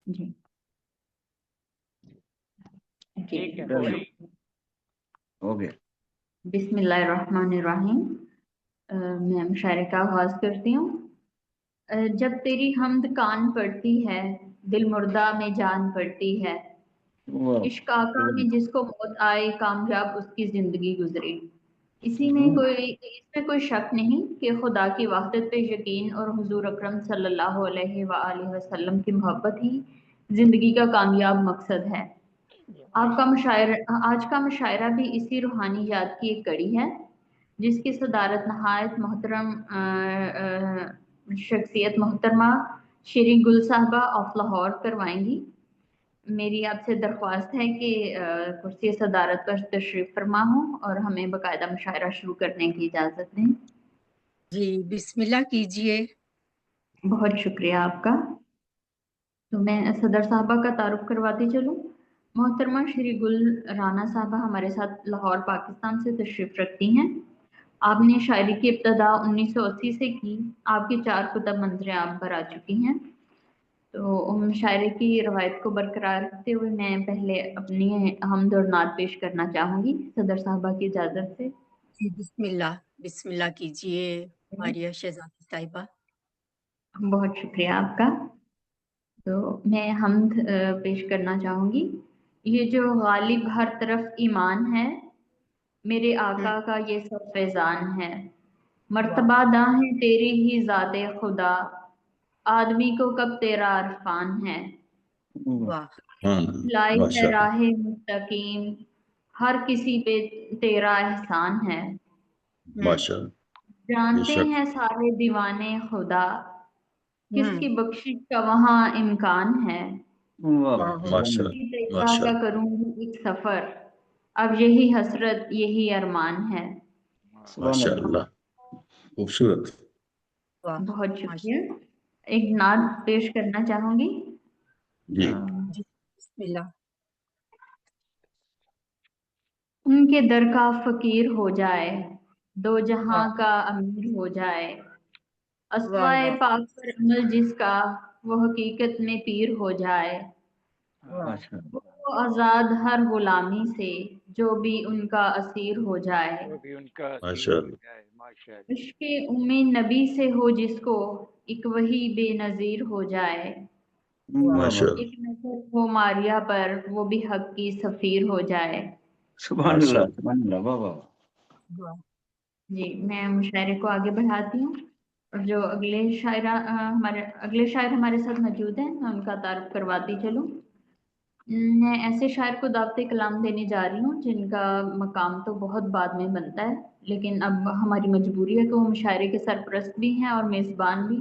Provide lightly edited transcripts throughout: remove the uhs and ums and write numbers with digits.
جی ٹھیک ہے ہو گیا. بسم اللہ الرحمن الرحیم. میں مشاعرے کا آغاز کرتی ہوں. جب تیری حمد کان پڑتی ہے، دل مردہ میں جان پڑتی ہے. عشق آقا میں جس کو موت آئے، کامیاب اس کی زندگی گزرے. اس میں کوئی شک نہیں کہ خدا کی وحدت پہ یقین اور حضور اکرم صلی اللہ علیہ وآلہ وسلم کی محبت ہی زندگی کا کامیاب مقصد ہے. آپ کا آج کا مشاعرہ بھی اسی روحانی یاد کی ایک کڑی ہے، جس کی صدارت نہایت محترم شخصیت محترمہ شیریں گل صاحبہ آف لاہور کروائیں گی. میری آپ سے درخواست ہے کہ کرسی صدارت پر تشریف فرما ہوں اور ہمیں باقاعدہ مشاعرہ شروع کرنے کی اجازت دیں. جی بسم اللہ کیجئے. بہت شکریہ آپ کا. تو میں صدر صاحبہ کا تعارف کرواتی چلوں. محترمہ شری گل رانا صاحبہ ہمارے ساتھ لاہور پاکستان سے تشریف رکھتی ہیں. آپ نے شاعری کی ابتدا 1980 سے کی. آپ کی 4 کتب منظر عام پر آ چکی ہیں. تو مشاعرے کی روایت کو برقرار رکھتے ہوئے میں پہلے اپنی حمد اور نعت پیش کرنا چاہوں گی صدر صاحبہ کی اجازت سے. جی بسم اللہ کیجئے ماریہ شہزادی صاحبہ. بہت شکریہ آپ کا. تو میں حمد پیش کرنا چاہوں گی. یہ جو غالب ہر طرف ایمان ہے، میرے آقا کا یہ سب فیضان ہے. مرتبہ داں ہے تیری ہی ذات خدا، آدمی کو کب تیرا عرفان ہے. لائی ہے راہ مستقیم، ہر کسی پہ تیرا احسان ہے. جانتے ہیں سارے دیوانے خدا، کس کی بخشش کا وہاں امکان ہے. کا کروں گی ایک سفر، اب یہی حسرت یہی ارمان ہے. ماشاءاللہ خوبصورت. بہت شکریہ. ایک نعت پیش کرنا چاہوں گی. جی بسم اللہ. ان کے در کا فقیر ہو جائے، دو جہاں کا امیر ہو جائے. اسوائے پاک پر عمل جس کا، وہ حقیقت میں پیر ہو جائے. وہ آزاد ہر غلامی سے، جو بھی ان کا اسیر ہو جائے. عشق ام نبی سے ہو جس کو، ایک وہی بے نظیر ہو جائے. ایک نظر ہو ماریا پر، وہ بھی حق کی سفیر ہو جائے. سبحان اللہ. واہ واہ. جی میں مشاعرے کو آگے بڑھاتی ہوں. اور جو اگلے شاعر ہمارے ساتھ موجود ہیں، میں ان کا تعارف کرواتی چلوں. میں ایسے شاعر کو دعوت کلام دینے جا رہی ہوں جن کا مقام تو بہت بعد میں بنتا ہے، لیکن اب ہماری مجبوری ہے کہ وہ مشاعرے کے سرپرست بھی ہیں اور میزبان بھی.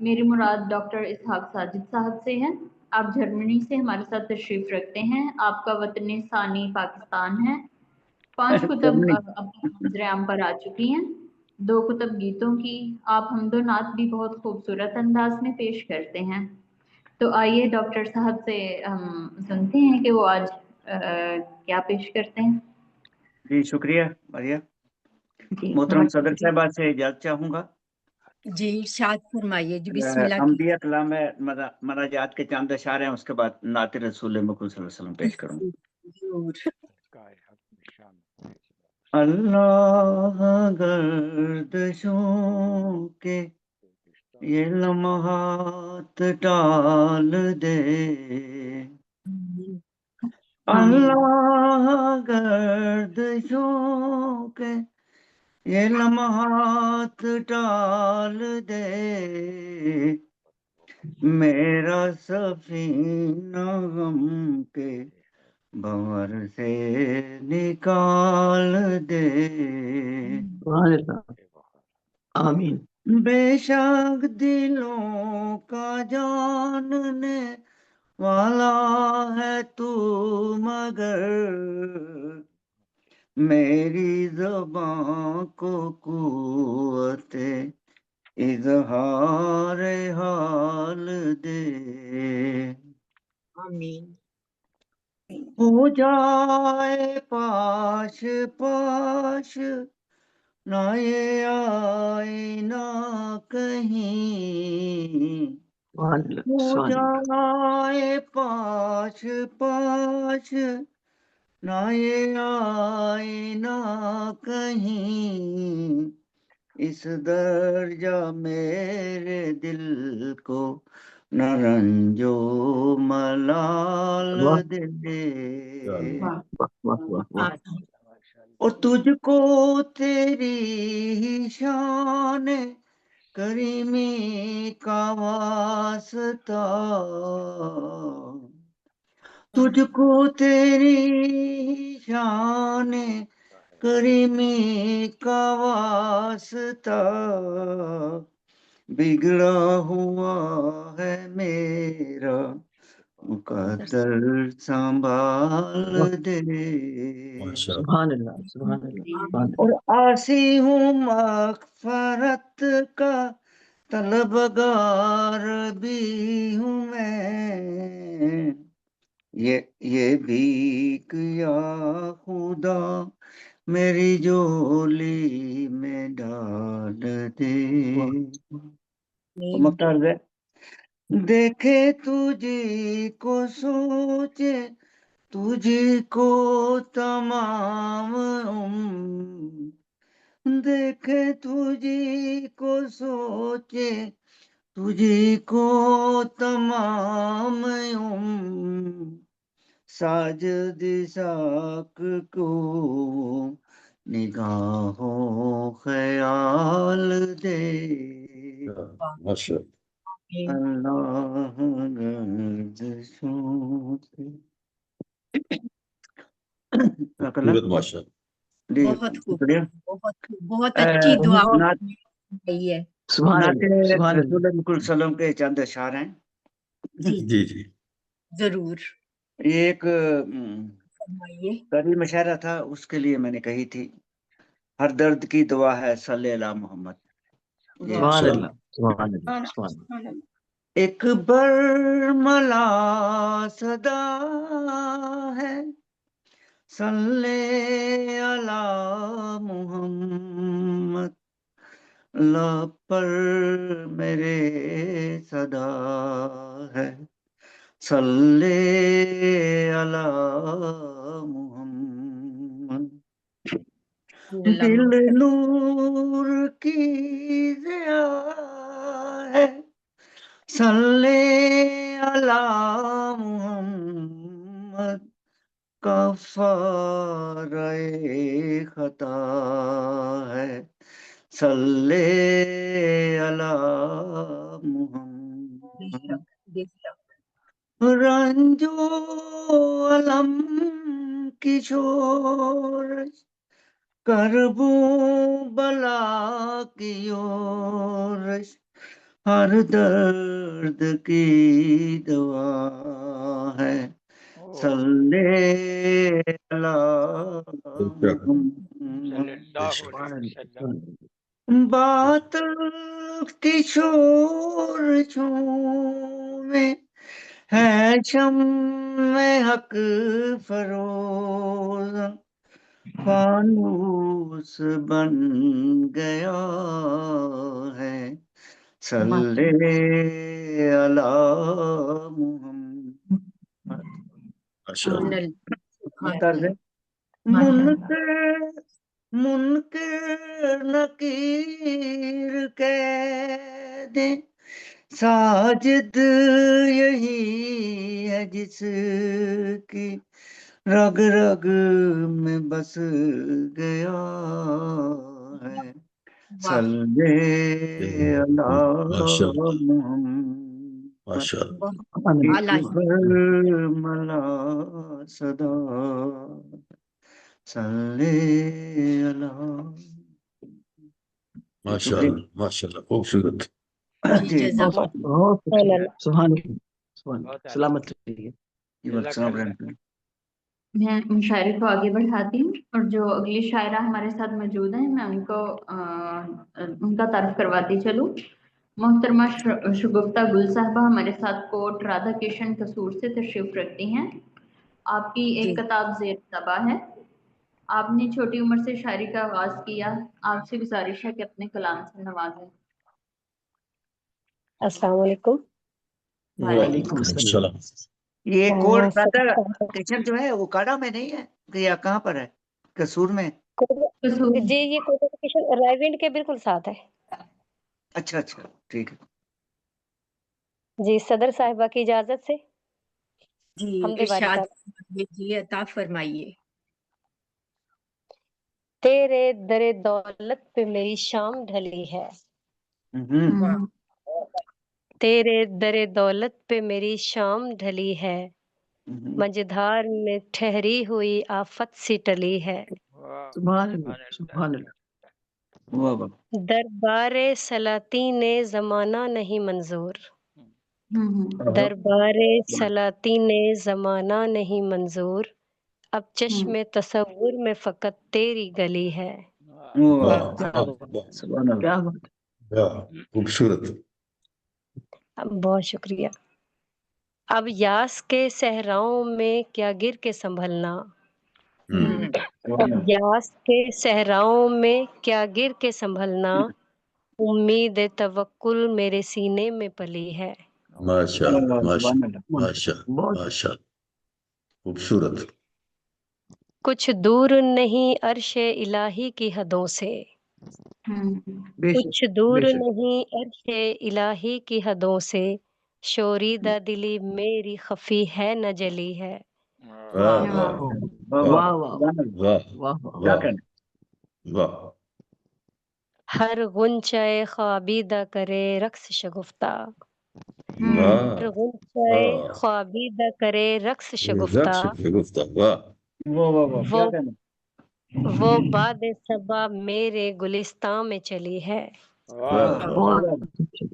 میری مراد ڈاکٹر اسحاق ساجد صاحب سے ہے. آپ جرمنی سے ہمارے ساتھ تشریف رکھتے ہیں. آپ کا وطن ثانی پاکستان ہے. 5 کتب منظر عام پر آ چکی ہیں. 2 کتب گیتوں کی. آپ حمد و نعت بھی بہت خوبصورت انداز میں پیش کرتے ہیں. تو آئیے ڈاکٹر صاحب سے ہم سنتے ہیں کہ وہ آج کیا پیش کرتے ہیں. جی شکریہ ماریہ. جی محترم صدر صاحبہ سے اجازت چاہوں گا. جی ارشاد فرمائیے. جی بسم اللہ. انبیاء کلام ہے، مناجات کے چاند اشعار ہیں، اس کے بعد نعت رسول مکرم صلی اللہ علیہ وسلم پیش کروں. اللہ گردشوں کے یہ لمحات ٹال دے، اللہ گردشوں کے یہ لمحات ٹال دے. میرا سفینہ غم کے بھنور سے نکال دے. آمین. بے شک دلوں کا جاننے والا ہے تو، مگر میری زبان کو قوت اظہار حال دے. آمین. ہو جائے پاش پاش نہ یہ آئینہ کہیں، سبحان اللہ ہو سبحان اللہ جائے پاش پاش نہ یہ آئے نہ کہیں اس درجہ میرے دل کو نہ رنجو ملال واہ دے واہ واہ واہ واہ آمین اور تجھ کو تیری ہی شان کریمی کا واسطہ تجھ کو تیری شان کریمی کا واسطہ بگڑا ہوا ہے میرا مقدر سنبھال دے سبحان اللہ سبحان اللہ سبحان اور اللہ آسی ہوں مغفرت کا طلبگار بھی ہوں میں یہ بھیک یا خدا میری جولی میں ڈال دے آمین مختار ہے دیکھے تجھی کو سوچے تجھی کو تمام دیکھے تجھی کو سوچے تجھی کو تمام ساجد ساک کو نگاہوں خیال دے آمین اللہ گردشوں سے بہت جی خوب شکریہ بہت اچھی دعا نعت رہی ہے سبحان اللہ سبحان رسول اللہ اللہ صلی اللہ علیہ وسلم کے چند اشعار ہیں جی جی ضرور یہ ایک فرمائیے قدیم مشاعرہ تھا اس کے لیے میں نے کہی تھی ہر درد کی دعا ہے صلی اللہ محمد یہ واہ سبحان اللہ سبحان اللہ سبحان اللہ سبحان اللہ ایک برملا صدا ہے صلی اللہ محمد لب پر میرے صدا ہے صلی اللہ محمد دل نور کی ضیا ہے صلی اللہ محمد کفارہ خطا ہے صلی اللہ محمد بے شک رنجو علم کی شورش کربوں بلا کی یورش ہر درد کی دوا ہے صلی اللہ محمد سبحان اللہ بات کی شور میں ہے شمع حق فروز فانوس بن گیا ہے صلی اللہ محمد سبحان اللہ طرز منکر نکیر کہہ دے ساجد یہی ہے جس کی رگ رگ میں بس گیا ہے صلی اللہ محمد برملا صدا صلی اللہ ماشاء اللہ خوبصورت جی بہت سبحان اللہ سلامت رہیے میں مشاعرے کو آگے بڑھاتی ہوں اور جو اگلی شاعرہ ہمارے ساتھ موجود ہیں میں ان کو ان کا تعارف کرواتی چلوں محترمہ شگفتہ گل صاحبہ ہمارے ساتھ کوٹ رادھا کرشن قصور سے تشریف رکھتی ہیں آپ کی ایک کتاب زیر طبع ہے آپ نے چھوٹی عمر سے شاعری کا آغاز کیا آپ سے گزارش ہے کہ اپنے کلام سے نوازیں السلام علیکم वालेकुम अस्सलाम। ये कोड हाँ, ब्रदर किचन जो है वो काड़ा में नहीं है कि या कहाँ पर है, कसूर में? कसूर। जी ये कोटेशन रायविंड के बिल्कुल साथ है। अच्छा अच्छा ठीक है। जी सदर साहिबा की इजाजत से जी हमदे बारी इरशाद ताला। जी अता फरमाइए। तेरे दरे दौलत पे मेरी शाम ढली है, हम्म, तेरे दरे दौलत पे मेरी शाम ढली है, मझधार में ठहरी हुई आफत सी टली है। सुभान अल्लाह, सुभान अल्लाह। वाह वाह। दरबारे सलातीने जमाना नहीं मंजूर, हम्म, दरबारे सलातीने जमाना नहीं मंजूर, अब चश्मे तसव्वुर में फकत तेरी गली है। वाह वाह वाह, क्या वाह बात वाह है, सुभान अल्लाह। क्या बात है। वाह खूबसूरत। बहुत शुक्रिया। अब यास के सहराओं में क्या गिर के संभलना, सुभान अब यास के सहराओं में क्या गिर के संभलना, उम्मीद तवक्कुल मेरे सीने में पली है। माशा अल्लाह, माशा सुभान अल्लाह। माशा बहुत माशा खूबसूरत। कुछ दूर नहीं अर्शे इलाही की हदों से, बेशक कुछ दूर बेशक। नहीं अर्शे इलाही की हदों से, शोरीदा दिली मेरी खफी है न जली है। वाह वाह वाह वाह वाह, वाह सुभान अल्लाह। वाह वाह वाह। क्या वाह कहना। वाह। हर गुंचाए ख्वाबीदा करे रक्स शगुफ्ता, वाह हर गुंचाए वाह। ख्वाबीदा करे रक्स शगुफ्ता, रक्श गुफ्ता वाह वाह वाह वाह, वो क्या कहना। वो बाद सबा मेरे गुलिस्तां में चली है। वाह वाह। बहुत वाह, अच्छे,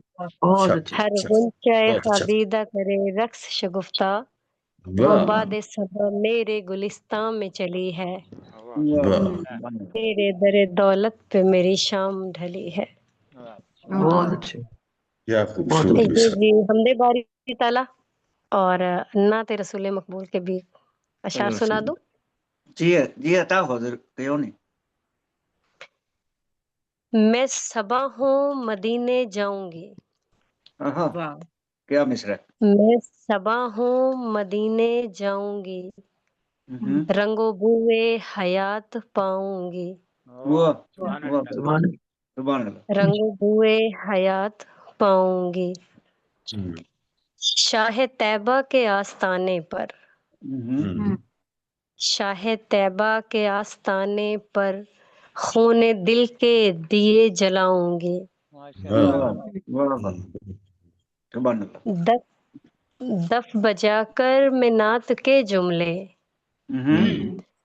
बहुत अच्छा अच्छे। हर अच्छा गुंचाए बहुत अच्छा। ख्वाबीदा करे रक्स शगुफ्ता, वो वाह बाद सबा मेरे गुलिस्तां में चली है। वाह वाह वाह, सुभान अल्लाह। तेरे दरे दौलत पे मेरी शाम ढली है। बहुत अच्छे, क्या बहुत खूबसूरत ये अच्छे। मिसरा। जी हमदे बारी ताला और नाते रसूल मकबूल के भी अशार सुना दूं। जी अता हुजूर क्यों नहीं। मैं सबा हूँ मदीने जाऊंगी, हाँ, वाह क्या मिसरा। मैं सबा हूँ मदीने जाऊंगी, रंगो बुए हयात पाऊंगी, वाह वाह वाह, सुभान अल्लाह। सुभान अल्लाह। रंगो बुए हयात पाऊंगी। शाह तैबा के आस्ताने पर, शाह तैबा के आस्ताने पर खूने दिल के दिए जलाऊंगी। वाह वाह वाह, सुभान अल्लाह। दफ दफ बजाकर मैं नात के जुमले,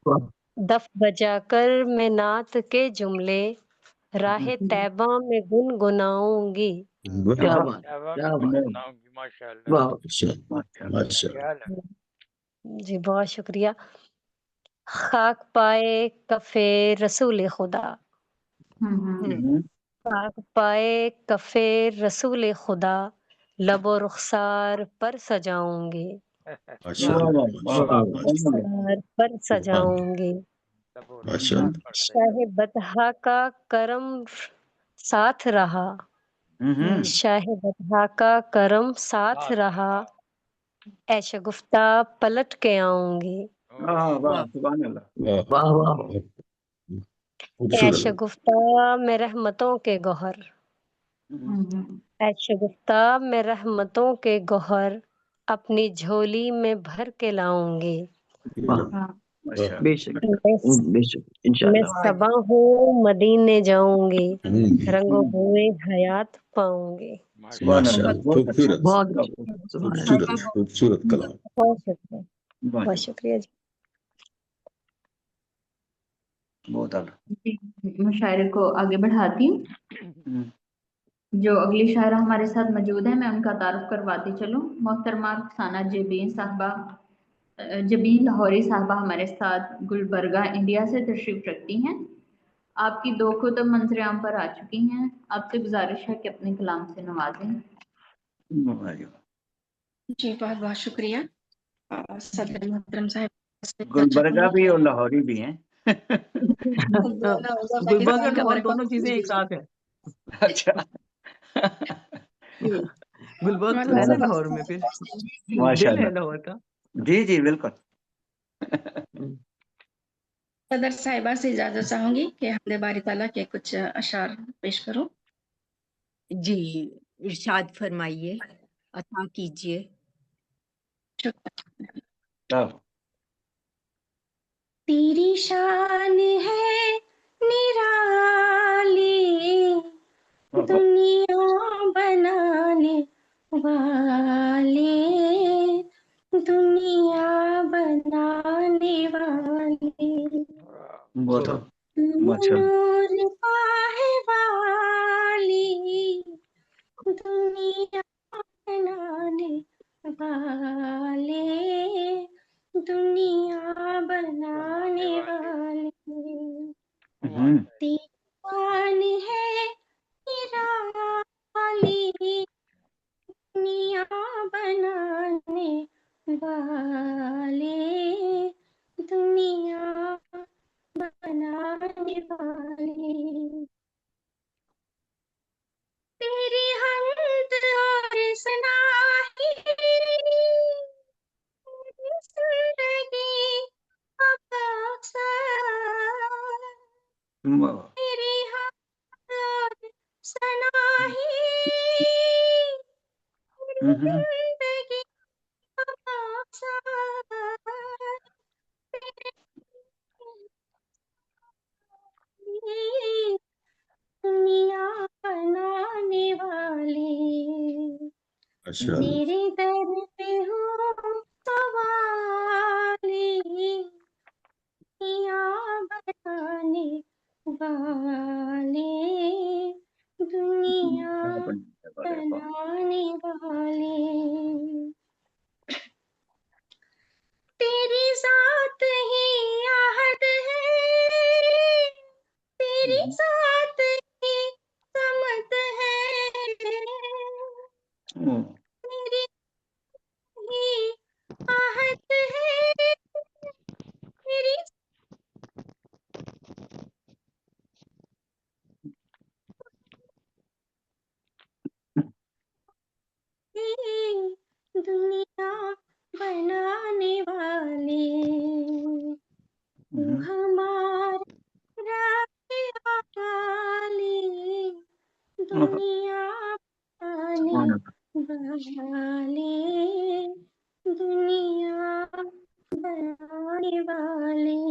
वाह, दफ बजाकर मैं नात के जुमले, राह तैबा में गुनगुनाऊंगी। क्या बात, क्या बात। वाह, माशाअल्लाह। जी बहुत शुक्रिया। खाक पाए कफे रसूल खुदा, खाक पाए कफे रसूल खुदा, लबो रुखसार पर सजाऊंगी, वाह वाह वाह, वाह, सुभान अल्लाह। रुखसार पर सजाऊंगी। शाह बतहा का करम साथ रहा, शाह बतहा का करम साथ रहा, ऐ शगुफ्ता पलट के आऊंगी, वाह वाह, वाह सुभान अल्लाह। वाह वाह। ऐ खूबसूरत। शगुफ्ता में रहमतों के गौहर, ऐ शगुफ्ता में रहमतों के गौहर, अपनी झोली में भर के लाऊंगी। वाह, माशाअल्लाह। बेशक बेशक मैं इंशाल्लाह। सबा हूँ मदीने जाऊंगी, रंगो बुए हयात पाऊंगी। सुभान माशा अल्लाह, बहुत अच्छा। खूबसूरत बहुत अच्छे, सुभान अल्लाह। खूबसूरत खूबसूरत कलाम। बहुत शुक्रिया, बहुत माशाअल्लाह, शुक्रिया जी। बहुत आला। मुशायरे को आगे बढ़ाती हूँ। जो अगली शायरा हमारे साथ मौजूद है मैं उनका तारुफ करवाती चलूँ। मोहतरमा रुखसाना जबीन साहबा, जबीन लाहौरी साहबा हमारे साथ गुलबर्गा इंडिया से तशरीफ रखती हैं। आपकी 2 खुतब मंजर आम पर आ चुकी हैं। आपसे गुजारिश है कि अपने कलाम से नवाजें। जी बहुत बहुत शुक्रिया सदर मोहतरम साहब। गुलबर्गा भी और लाहौरी भी हैं। गुलबर्ग और लाहौर दोनों चीजें एक साथ है। अच्छा। गुलबर्ग तो मतलब है ना सब लाहौर में फिर? दिल माशाल्लाह। है लाहौर का? जी जी बिल्कुल। सदर साहिबा से इजाजत चाहूंगी कि हमदे बारी ताला के कुछ अशार पेश करो। जी, इरशाद फरमाइए, अता कीजिए। शुक्रिया। वाह। तेरी शान है निराली, दुनिया बनाने वाले, दुनिया बनाने वाले, बहुत तू माशाल्लाह। नूर पाए वाली, दुनिया बनाने वाले, दुनिया बनाने वाले, दीवान है निराली, दुनिया बनाने वाले, दुनिया बनाने वाले, तेरी हमद और सनाही, जिंदगी का मकसद, तेरी हमद और सनाही, जिंदगी का मकसद, तेरी दुनिया बनाने वाले, अच्छा तेरे दर पे हूँ सवाली, दुनिया बनाने वाले, दुनिया बनाने वाले, तेरी जात ही आहद है, तेरी जात ही समत है, तेरी ही आहद है, तेरी ही दुनिया बनाने वाले, तू हमारा वाली, दुनिया बनाने वाले, दुनिया बनाने वाले,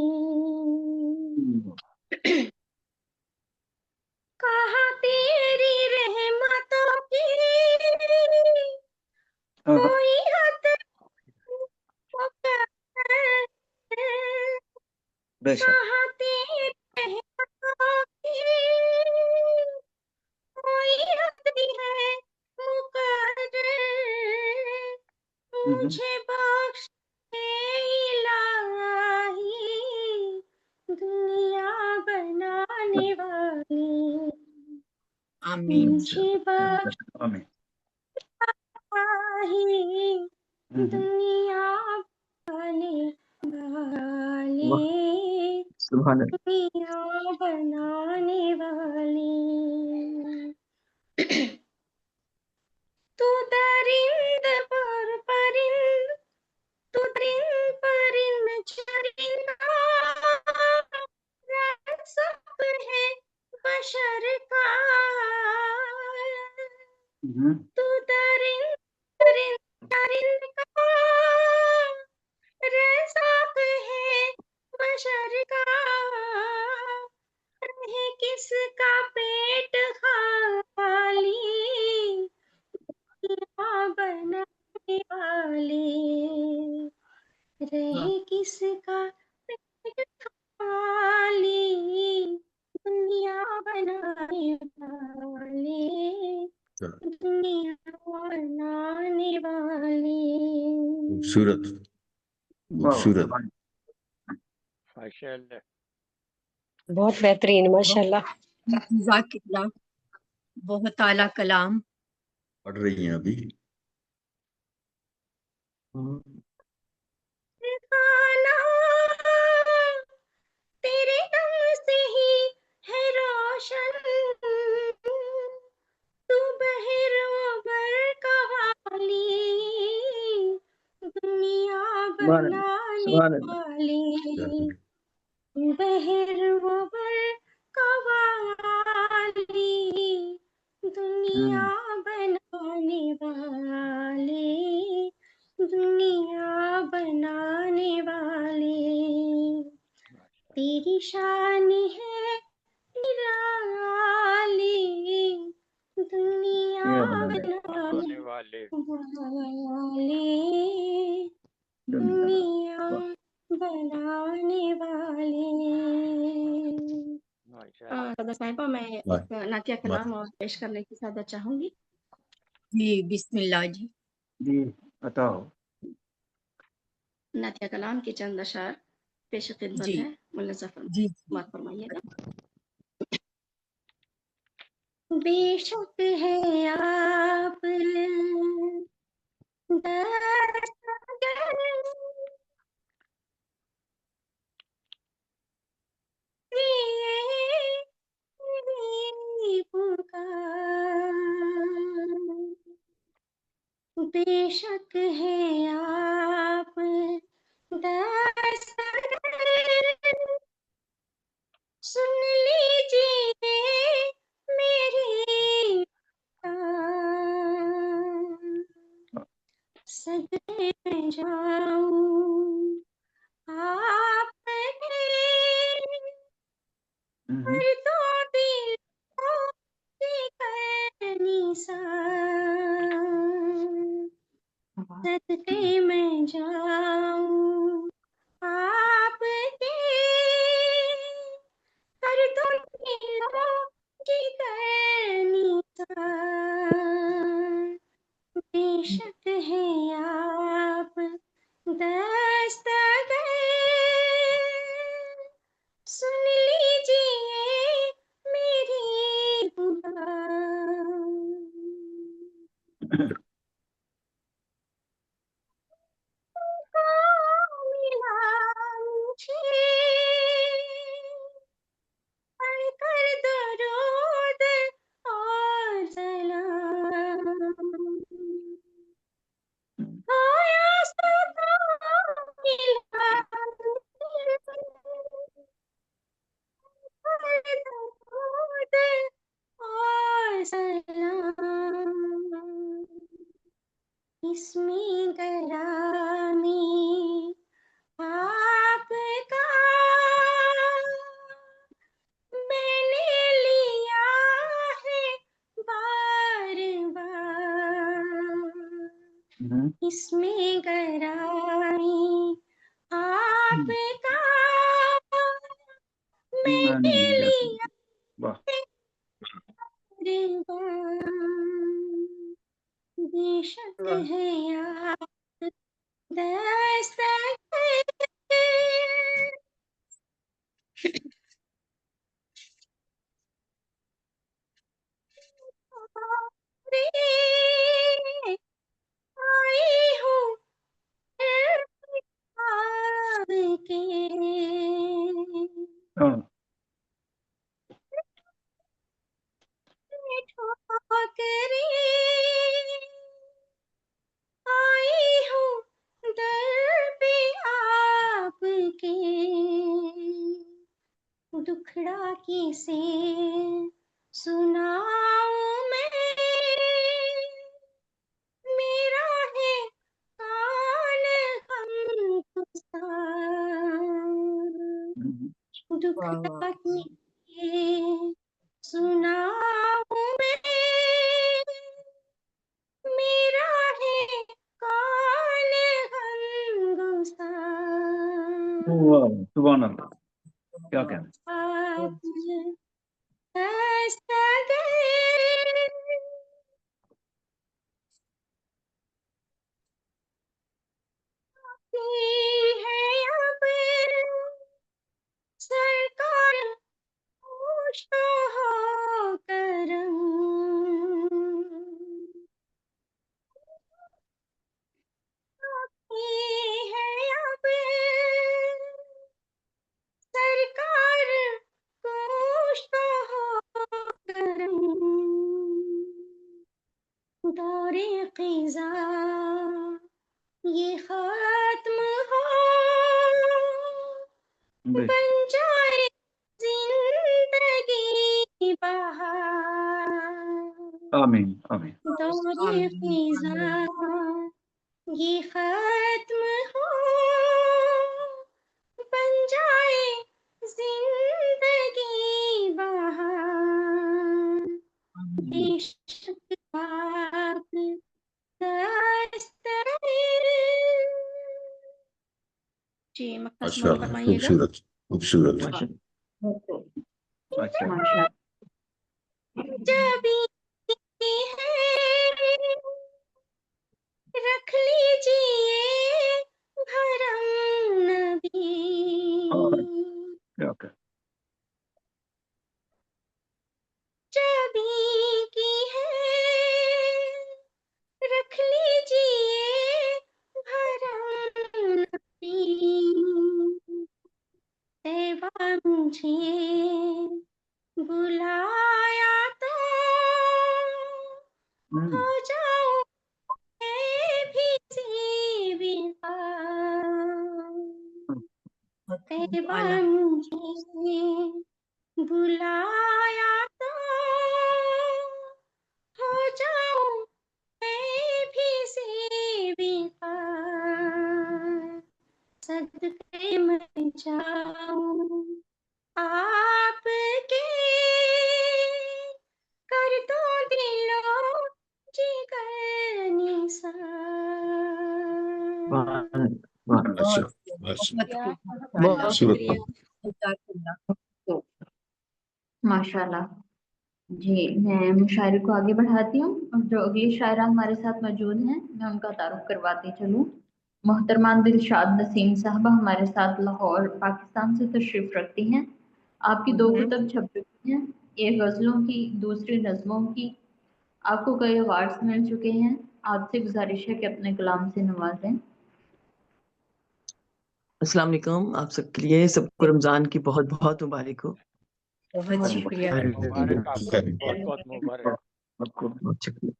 कहाँ तेरी रहमतों की कोई हद मुकद्दर, बेशक। कहाँ तेरी रहमतों की कोई हद है मुकद्दर, मुझे बख्श दे इलाही, दुनिया बनाने वाले, आमीन। मुझे बख्श आमीन। इलाही, दुनिया बनाने वाले, सुभान अल्लाह। दुनिया बनाने वाले, तू दरिंद पर परिंद, तू दरिंद परिंद चरिंदा, सब है बशर का, तू दरिंद परिंद चरिंद का, रज़ाक है बशर का, रहे किसका पेट खाली, दुनिया बनाने वाले, रहे किसका पेट खाली, दुनिया बनाने वाले, दुनिया बनाने वाले, खूबसूरत खूबसूरत। बहुत बेहतरीन माशाल्लाह। जज़ाकिल्लाह, बहुत आला कलाम। पढ़ रही हैं अभी? खाना तेरे दम से ही है रोशन, तू बहरों बर का बनाने अल्लाह वाले बहर वो बर कवाली दुनिया बनाने वाले दुनिया बनाने वाले तेरी शान है निराली दुनिया बनाने वाले दुनिया बनाने वाले। सदा साहिबा मैं एक नातिया कलाम और पेश करने की सादा चाहूंगी। जी बिस्मिल्लाह जी। जी बताओ। नातिया कलाम के चंद अशार पेश खिदमत जी है, मुल्ला जफर जी माफ फरमाइएगा। बेशक है आप बेशक है आप सुन लीजिए मेरी सदमे में जाऊं आप पर तो दिलों की करनी सा सदके में जाऊं आपके कर दो दिलों की करनी सा बेशक है आप दस्तगर सुन लीजिए मेरी पुकार को मिला मुझे पढ़कर दरूद और सलाम आया सदा मिला दरूद और सलाम इसमें गरामी आपका मैंने लिया है बार बार इसमें गरामी आपका मैंने लिया वाह है बार बार बेशक है आप आई हूँ आपके आई हूँ दर पे आपके दुखड़ा किसे सुनाऊं मैं मेरा है कान हमको दुखड़ा किसे सुनाऊं मैं मेरा है कान हमको सुभान अल्लाह, क्या कहना। आप है अब सरकार खुश हो करम है अब सरकार खुश हो करम दौरे क़िज़ा ये खत्म बन जाए जिंदगी बहार आमीन आमीन दौरे फिजा ये खत्म हो बन जाए जिंदगी बहार इश्क पाक दस्तूर जी मक्का अच्छा सुमन फरमाइएगा खूबसूरत खूबसूरत अच्छा माशा जब ये है रख लीजिए भरम नबी ओके जबी की है रख लीजिए भरम नबी तैबा मुझे बुलाया तो हो जाऊं मैं भी तैबा मुझे बुलाया तो हो जाऊं मैं भी सदके में जाऊं आपके कर दो दिलो जिगर निसार अच्छा बहुत खूबसूरत माशाल्लाह। जी मैं मुशायरे को आगे बढ़ाती हूँ और जो अगली शायरा हमारे साथ मौजूद हैं मैं उनका तारुफ करवाती चलूँ। मोहतरमा दिलशाद नसीम साहबा हमारे साथ लाहौर पाकिस्तान से तशरीफ रखती हैं। आपकी 2 किताब छप चुकी हैं, एक गज़लों की, दूसरी नज़मों की। आपको कई अवार्ड्स मिल चुके हैं। आपसे गुजारिश है कि अपने कलाम से नवाजें। अस्सलाम वालेकुम, आप सबके लिए सबको रमजान की बहुत बहुत मुबारक हो। बहुत शुक्रिया मुबारक आपको भी बहुत बहुत मुबारक। बहुत शुक्रिया।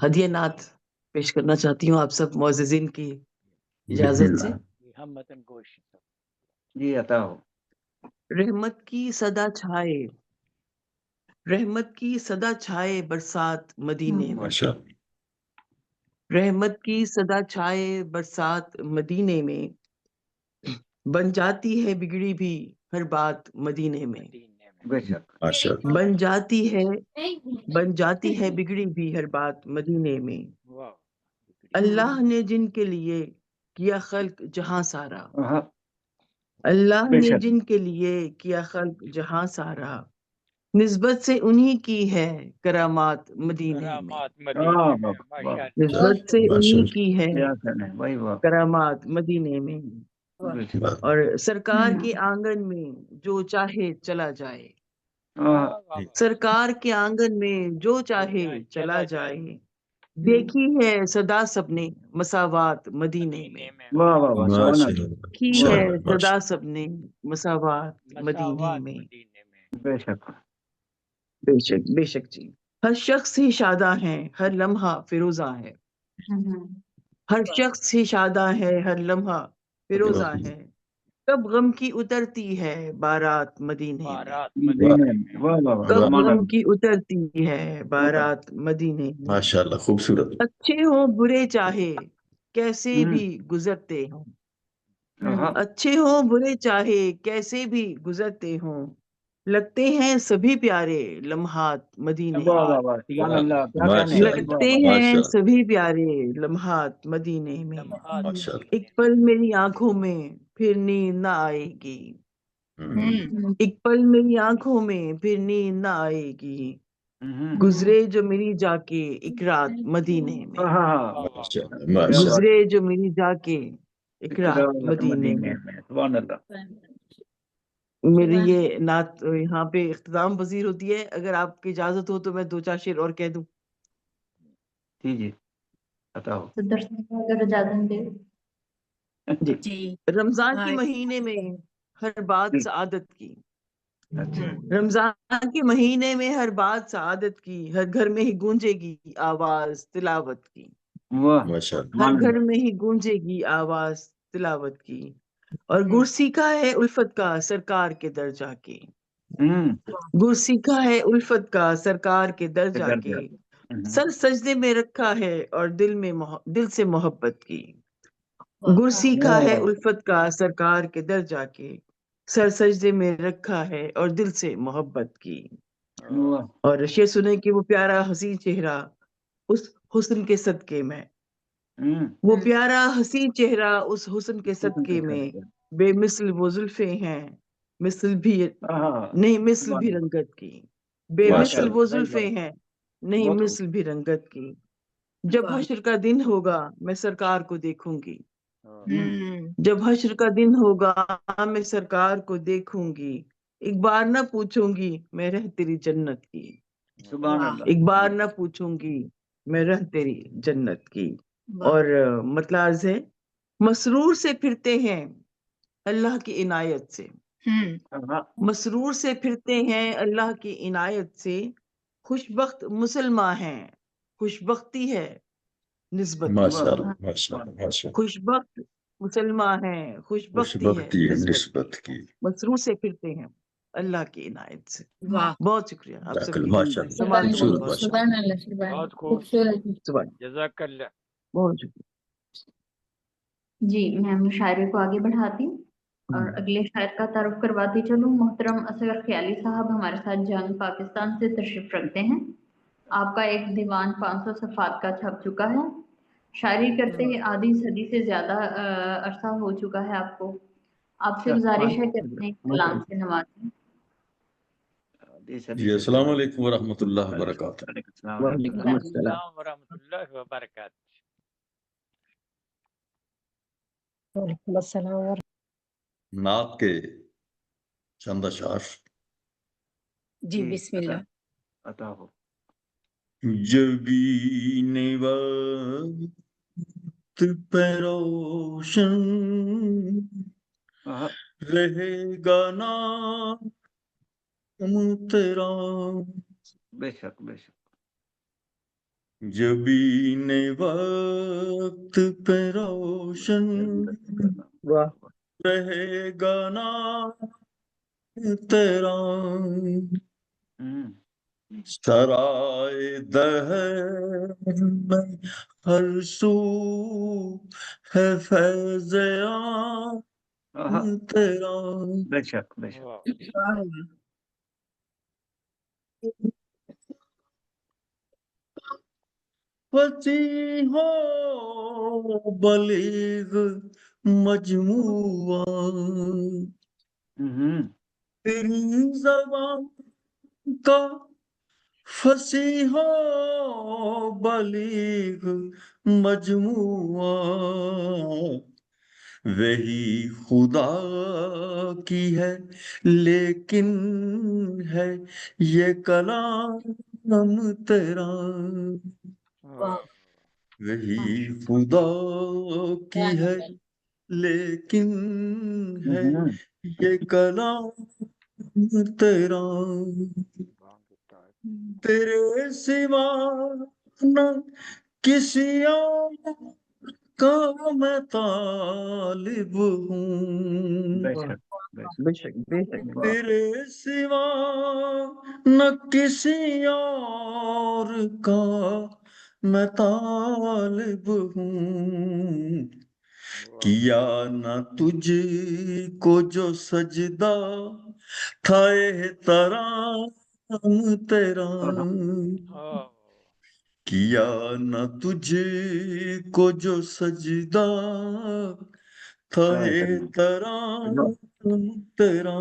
हदिया नात पेश करना चाहती हूँ आप सब मुअज़्ज़िज़ीन की इजाजत से। हमतन गोश जी अता हो। रहमत की सदा छाए, रहमत की सदा छाए बरसात मदीने में, माशा रहमत की सदा छाए बरसात मदीने में, बन जाती है बिगड़ी भी हर बात मदीने में, बेशक माशा बन जाती है बिगड़ी भी हर बात मदीने में। वाह अल्लाह ने जिनके लिए किया खल्क जहां सारा, हाँ अल्लाह ने बेशक जिनके लिए किया खल्क जहां सारा, निस्बत से उन्हीं की है करामात मदीने में, करामात वाह मदीने वाह में वाह माशाअल्लाह निस्बत से माशा उन्हीं की है क्या कहने भाई वाह करामात मदीने में। बेशक और सरकार के आंगन में जो चाहे चला जाए, हाँ वाह वाह वाह सरकार के आंगन में जो चाहे चला जाए, देखी है सदा सबने मसावात मदीने में, मदीने में वाह वाह वाह सुभान माशा अल्लाह देखी वाह है माशा सदा सबने मसावात मदीने मसावात में। मदीने में बेशक बेशक बेशक जी। हर शख्स ही शादा है, हर लम्हा फिरोजा है, हर शख्स ही शादा है, हर लम्हा फिरोजा है, कब गम की उतरती है बारात मदीने में, बारात मदीने मदीने में में वाह वाह वाह कब सुभान गम अल्लाह की उतरती है बारात मदीने में। माशाअल्लाह खूबसूरत अच्छे हो बुरे चाहे कैसे भी गुजरते हो, हाँ अच्छे हो बुरे चाहे कैसे भी गुजरते हो, लगते हैं सभी प्यारे लम्हात मदीने वाह में, वाह वाह सुभान अल्लाह क्या कहने माशा वाह लगते वाह हैं माशा सभी प्यारे लम्हात मदीने में। लम्हात माशा एक पल मेरी आंखों में फिर नींद न आएगी, एक पल मेरी आंखों में फिर नींद न आएगी, गुजरे जो मेरी जाके एक रात मदीने में, हाँ माशा क्या माशा बात गुजरे जो मेरी जाके एक रात इकरार मदीने मदीने में। में सुभान अल्लाह मेरी ये नात यहाँ पे इख्तिताम पजीर होती है। अगर आपकी इजाजत हो तो मैं 2-4 शेर और कह दूं। जी जी अता हो तो दर्शकों अगर इजाजत दे जी। जी रमजान के हाँ महीने में हर बात जी, सआदत की, अच्छा रमजान के महीने में हर बात सआदत की, हर घर में ही गूंजेगी आवाज तिलावत की, वाह माशा हर सुभान घर अल्लाह में ही गूंजेगी आवाज तिलावत की, اور گر سیکھا ہے الفت کا سرکار کے در جا کے، گر سیکھا ہے الفت کا سرکار کے در جا کے، سر سجدے میں رکھا ہے اور دل سے محبت کی، گر سیکھا ہے الفت کا سرکار کے در جا کے، سر سجدے میں رکھا ہے اور دل سے محبت کی۔ اور شعر سنے کہ وہ پیارا حسین چہرہ اس حسن کے صدقے میں، وہ پیارا حسین چہرہ اس حسن کے صدقے میں، بے مثل وہ زلفیں ہیں مثل بھی نہیں مثل بھی رنگت کی، بے ماشاء مثل وہ زلفیں ہیں نہیں مثل بھی رنگت کی، جب حشر کا دن ہوگا میں سرکار کو دیکھوں گی، جب حشر کا دن ہوگا میں سرکار کو دیکھوں گی، ایک بار نہ پوچھوں گی میں رہ تیری جنت کی، سبحان اللہ، ایک بار نہ پوچھوں گی میں رہ تیری جنت کی۔ اور مطلب ہے مسرور سے پھرتے ہیں اللہ کی عنایت سے، مسرور سے پھرتے ہیں اللہ کی عنایت سے، خوش بخت مسلمان ہیں خوش بختی ہے نسبت کی، ماشاء اللہ ماشاء اللہ ماشاء اللہ، خوش بخت مسلمان ہیں خوش خوش بختی ہے بختی ہے نسبت نسبت کی، مسرور سے پھرتے ہیں اللہ کی عنایت سے۔ بہت شکریہ آپ سب کی، ماشاء اللہ سماج کو خوبصورت بہت ماشاء سبحان اللہ۔ اللہ، سبحان بہت اللہ، خوب، خوبصورت۔ سبحان جزاک اللہ۔ بہت شکریہ۔ جی میں مشاعرے کو آگے بڑھاتی ہوں اور اگلے شاعر کا تعارف کرواتی چلوں۔ محترم اصغر خیالی صاحب ہمارے ساتھ جنگ پاکستان سے تشریف رکھتے ہیں۔ آپ کا ایک دیوان 500 صفحات کا چھپ چکا ہے، شاعری کرتے آدھی صدی سے زیادہ عرصہ ہو چکا ہے آپ کو۔ آپ سے گزارش ہے کہ اپنے کلام سے نوازیں۔ جی السلام علیکم ورحمۃ اللہ وبرکاتہ۔ وعلیکم السلام۔ السلام ورحمۃ اللہ وبرکاتہ۔ وعلیکم السلام نعت کے چند اشعار۔ جی بسم اللہ۔ عطا ہو۔ جبین وقت پہ روشن رہے گا نام تیرا، بے شک بے شک، جبین وقت پہ روشن واہ، رہے گا نام تیرا، سرائے دہر میں ہر سو ہے فیض عام تیرا، بے شک بے شک، وسیع ہو بلیغ مجموعہ، تیری زبان کا فصیح ہو بلیغ مجموعہ، وہی خدا کی ہے لیکن ہے یہ کلام تیرا، وہی خدا کی ہے لیکن ہے یہ کلام تیرا، تیرے سوا نہ کسی اور کا میں طالب ہوں، بے شک بے شک، بے شک بے شک، تیرے سوا نہ کسی اور کا میں طالب ہوں، کیا نہ تجھ کو جو سجدہ تھا احترام تیرا، کیا نہ تجھ کو جو سجدہ تھا احترام تیرا،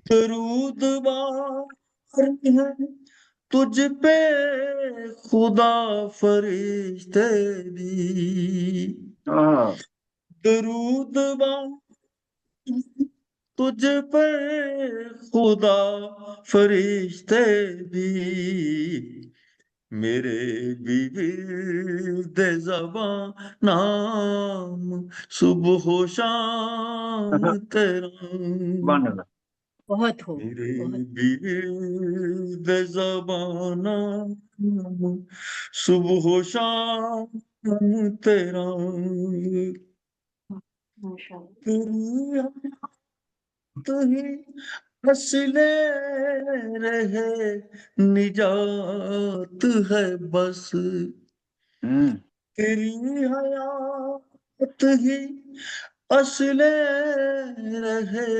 درود بار ہے تجھ پہ خدا فرشتے بھی، درود بار تجھ پہ خدا فرشتے بھی، میرے بھی ورد زبان نام صبح و شام تیرا، بہت ہو میرے بھی ورد زبان نام صبح و شام تیرا، माशाल्लाह। तेरी हयात ही असले रहे, निजात है बस। तेरी हयात ही असले रहे,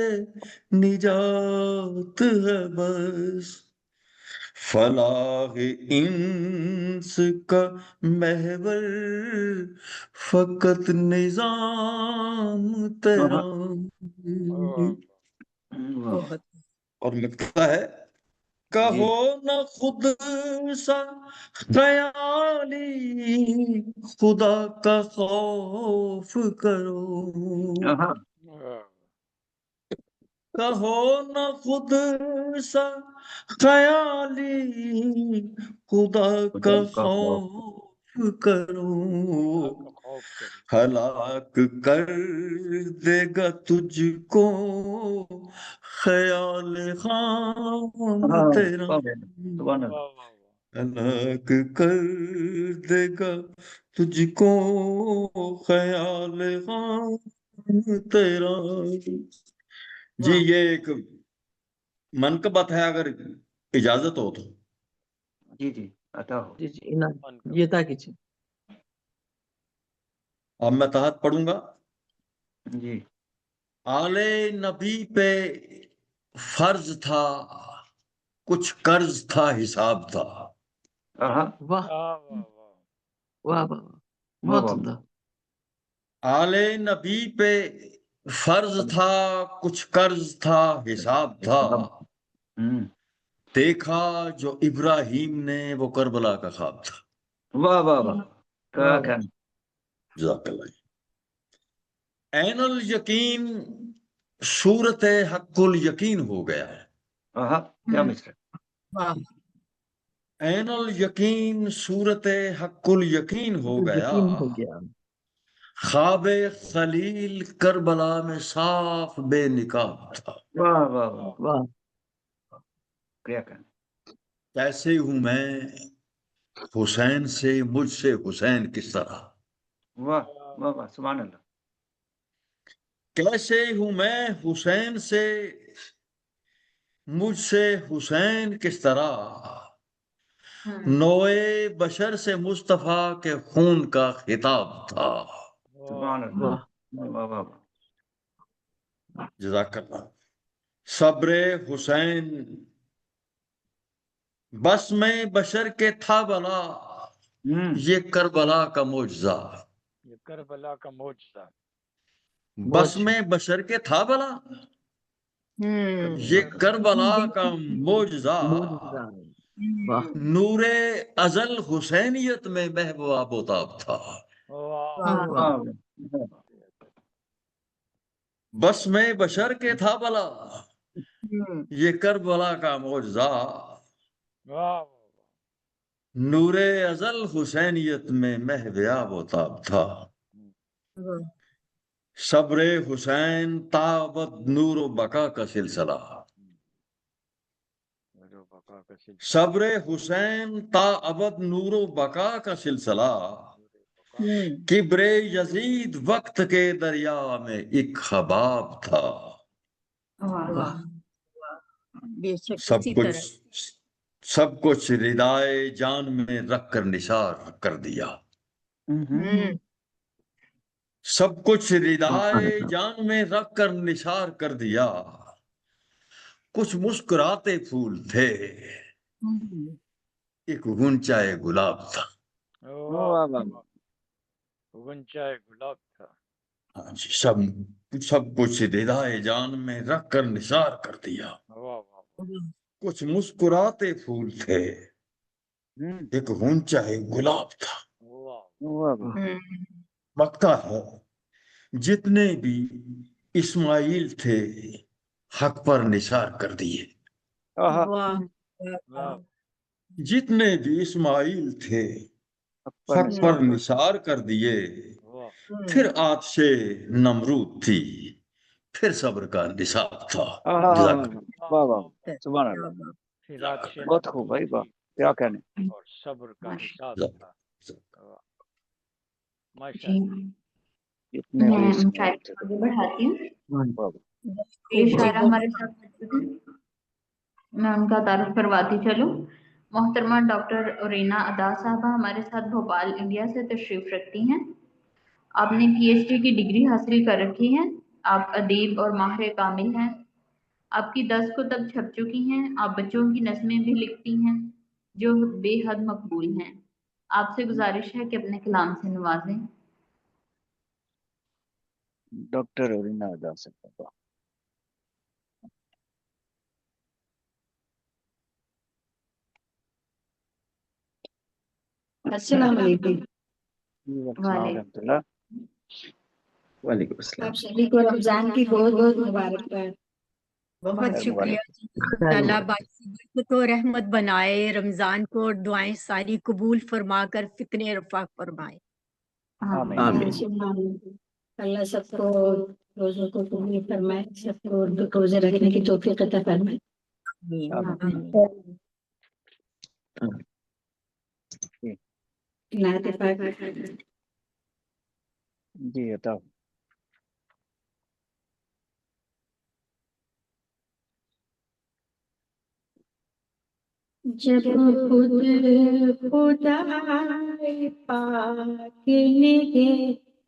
निजात है बस। फलाह इंस का महवर फकत निजाम तेरा। बहुत और लिखता है, कहो न खुद सा ख्याली, खुदा का खौफ करो। कहो न खुद सा ख्याली, खुदा का खौफ करो। हलाक कर देगा तुझको ख्याल खाम तेरा। हलाक कर देगा तुझको ख्याल खाम तेरा। जी ये एक मनकबत है, अगर इजाजत हो तो। जी जी अता हो। जी जी ये था कीजिए। अब मैं तहत पढ़ूंगा। जी। आले नबी पे फर्ज था, कुछ कर्ज था, हिसाब था। वाह वाह वाह, बहुत सुंदर। आले नबी पे फर्ज था, कुछ कर्ज था, हिसाब था। देखा जो इब्राहिम ने वो करबला का ख्वाब था। वाह वाह वाह, क्या कहना। जज़ाकल्लाह। ऐनुल यकीन सूरत हक्कुल यकीन हो गया। क्या मिस्टर। वाह। ऐनुल यकीन सूरत हक्कुल यकीन हो गया। यकीन हो गया। ख्वाब खलील करबला में साफ बेनिकाब था। वाह वाह वाह वाह, क्या कहना। कैसे हूं मैं हुसैन से, मुझसे हुसैन किस तरह। वाह वाह वाह, सुभान अल्लाह। कैसे हूं मैं हुसैन से, मुझसे हुसैन किस तरह। नोए बशर से मुस्तफा के खून का खिताब था। सुभान अल्लाह। वाह वाह वाह। जज़ाकल्लाह। सब्रे हुसैन बस में बशर के था भला, ये करबला का मौजज़ा। ये करबला का मौजज़ा। बस में बशर के था भला, ये करबला का मौजज़ा। वाह नूरे अजल हुसैनियत में महबूबा बोताब था। वाह, बस में बशर के था भला, ये करबला का मौजज़ा। नूरे अजल हुसैनियत में महबूबा बोताब था। सब्रे हुसैन ताबत नूर बका का सिलसिला। सब्रे हुसैन ताबत नूर बका का सिलसिला। किब्रे यजीद वक्त के दरिया में एक हबाब था। वाह। बेशक सब इसी कुछ तरह। सब कुछ रिदाए जान में रख कर निसार कर दिया। सब कुछ रिदाए जान में रख कर निसार कर दिया। कुछ मुस्कुराते फूल थे, एक गुंचाए गुलाब था। गुंचाए गुलाब था। हाँ जी, सब कुछ रिदाए जान में रख कर निसार कर दिया। कुछ मुस्कुराते फूल थे, एक गुंचाए गुलाब था। लगता है जितने भी इस्माइल थे हक पर निसार कर दिए। वाह। जितने भी इस्माइल थे हक पर निसार कर दिए। फिर आतिशे नमरूद थी, फिर सब्र का निसाब था। वाह वाह, सुभान अल्लाह। बहुत खूब भाई, वाह क्या कहने। और सब्र का हिसाब था। जी। इतने मैं बेशक शायरी को आगे बढ़ाती हूँ। ये जी शायरा हमारे साथ मौजूद हैं, मैं उनका तारुफ करवाती चलूँ। मोहतरमा डॉक्टर ओरीना अदा साहबा हमारे साथ भोपाल इंडिया से तशरीफ रखती हैं। आपने पीएचडी की डिग्री हासिल कर रखी है। आप अदीब और माहिर कामिल हैं। आपकी 10 कुतब छप चुकी हैं। आप बच्चों की नज़में भी लिखती हैं जो बेहद मकबूल हैं। आपसे गुजारिश है कि अपने कलाम से नवाजें। डॉक्टर ओरीना अदा साहबा। अस्सलाम वालेकुम। वालेकुम अस्सलाम। आप सभी को रमजान की बहुत बहुत मुबारकबाद। बहुत शुक्रिया जी। अल्लाह बाकी बरकत और रहमत बनाए, रमजान को और दुआएं सारी कबूल फरमाकर फितने रफा फरमाए। आमीन। अल्लाह सबको रोजों को कबूल फरमाए, सबको रोजे रखने की तौफीक अता फरमाए। नात पाक जी अता। जब खुद खुदाए पाक निगहबान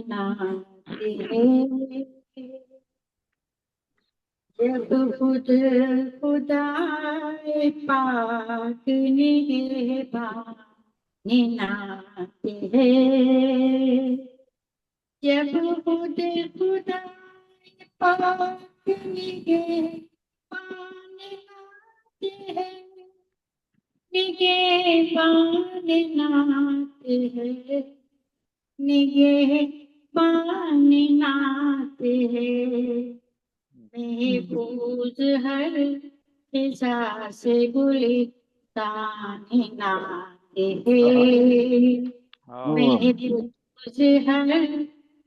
नाते हैं, जब खुद खुदाए पाक निगहबान नाते हैं, जब खुद खुदाए पाक निगहबान निगहबान नाते हैं, निगहबान नाते हैं, महफूज हर फिजा से गुलिस्तान नाते हैं, महफूज हर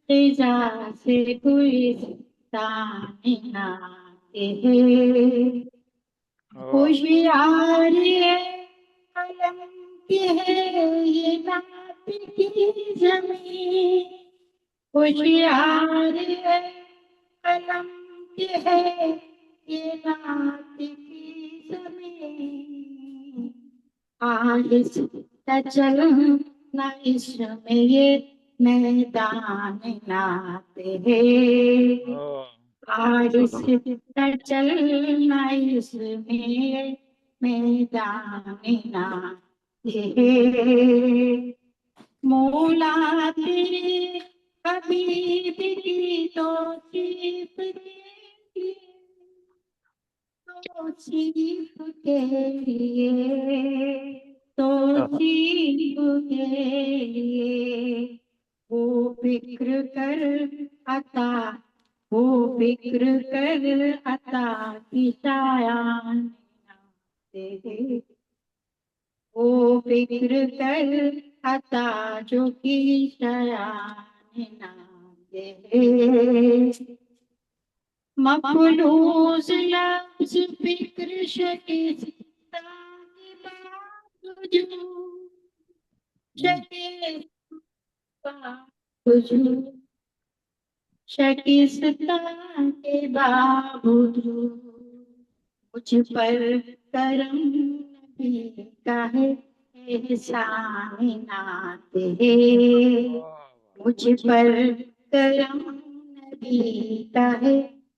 फिजा से गुलिस्तान नाते हैं, होशियार है कलम की है ये नात की जमीन, होशियार है कलम की है ये नात की जमीन, आहिस्ता चल ना इसमें ये मैदान नाते हैं, आहिस्ता चलना इसमें मैदान नाते हैं, मौला तेरे हबीब की तौसीफ के लिए वो फिक्र कर अता, वो फिक्र कर अता की शायान नाते, वो फिक्र कर अता जो की शायान नाते, मफलूज लफ्ज फिक्र शकीस्ता के बावजूद, शकीस्ता के बावजूद मुझ पर करम नबी का है एहसान नाते हैं, मुझ पर करम नबी का है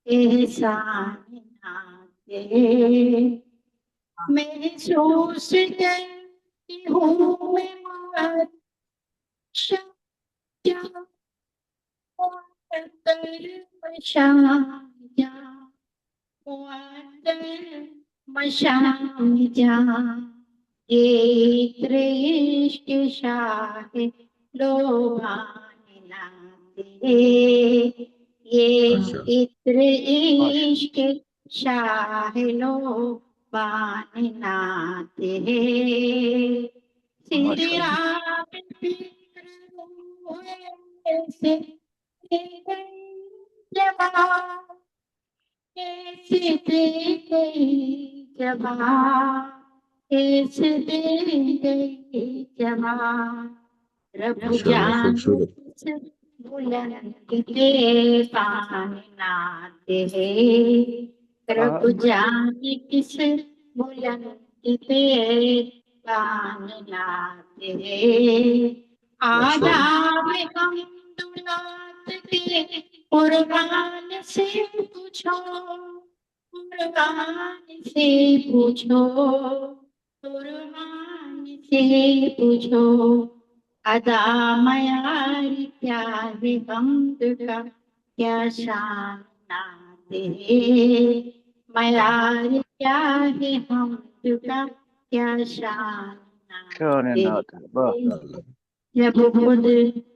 एहसान नाते हैं, महसूस करती हूँ मैं ये इत्र इश्क शाह लोबान नाते, ये इत्र इश्क शाह लोबान नाते, सिरा फिक्र से जवाब कैसे दे गई जवाब, कैसे दे गई जवाब, रब माशाल्लाह जाने खूबसूरत किस बुलंद के पान नाते हैं, रब जाने किस बुलंद पे पान नाते हैं। आदाब हम दुलात के कुर्बान से पूछो, कुर्बान से पूछो, कुर्बान से पूछो, अदा मयार क्या है हमद का, क्या शान नाते हैं, मयार क्या है हमद का, क्या शान नाते हैं। जब खुद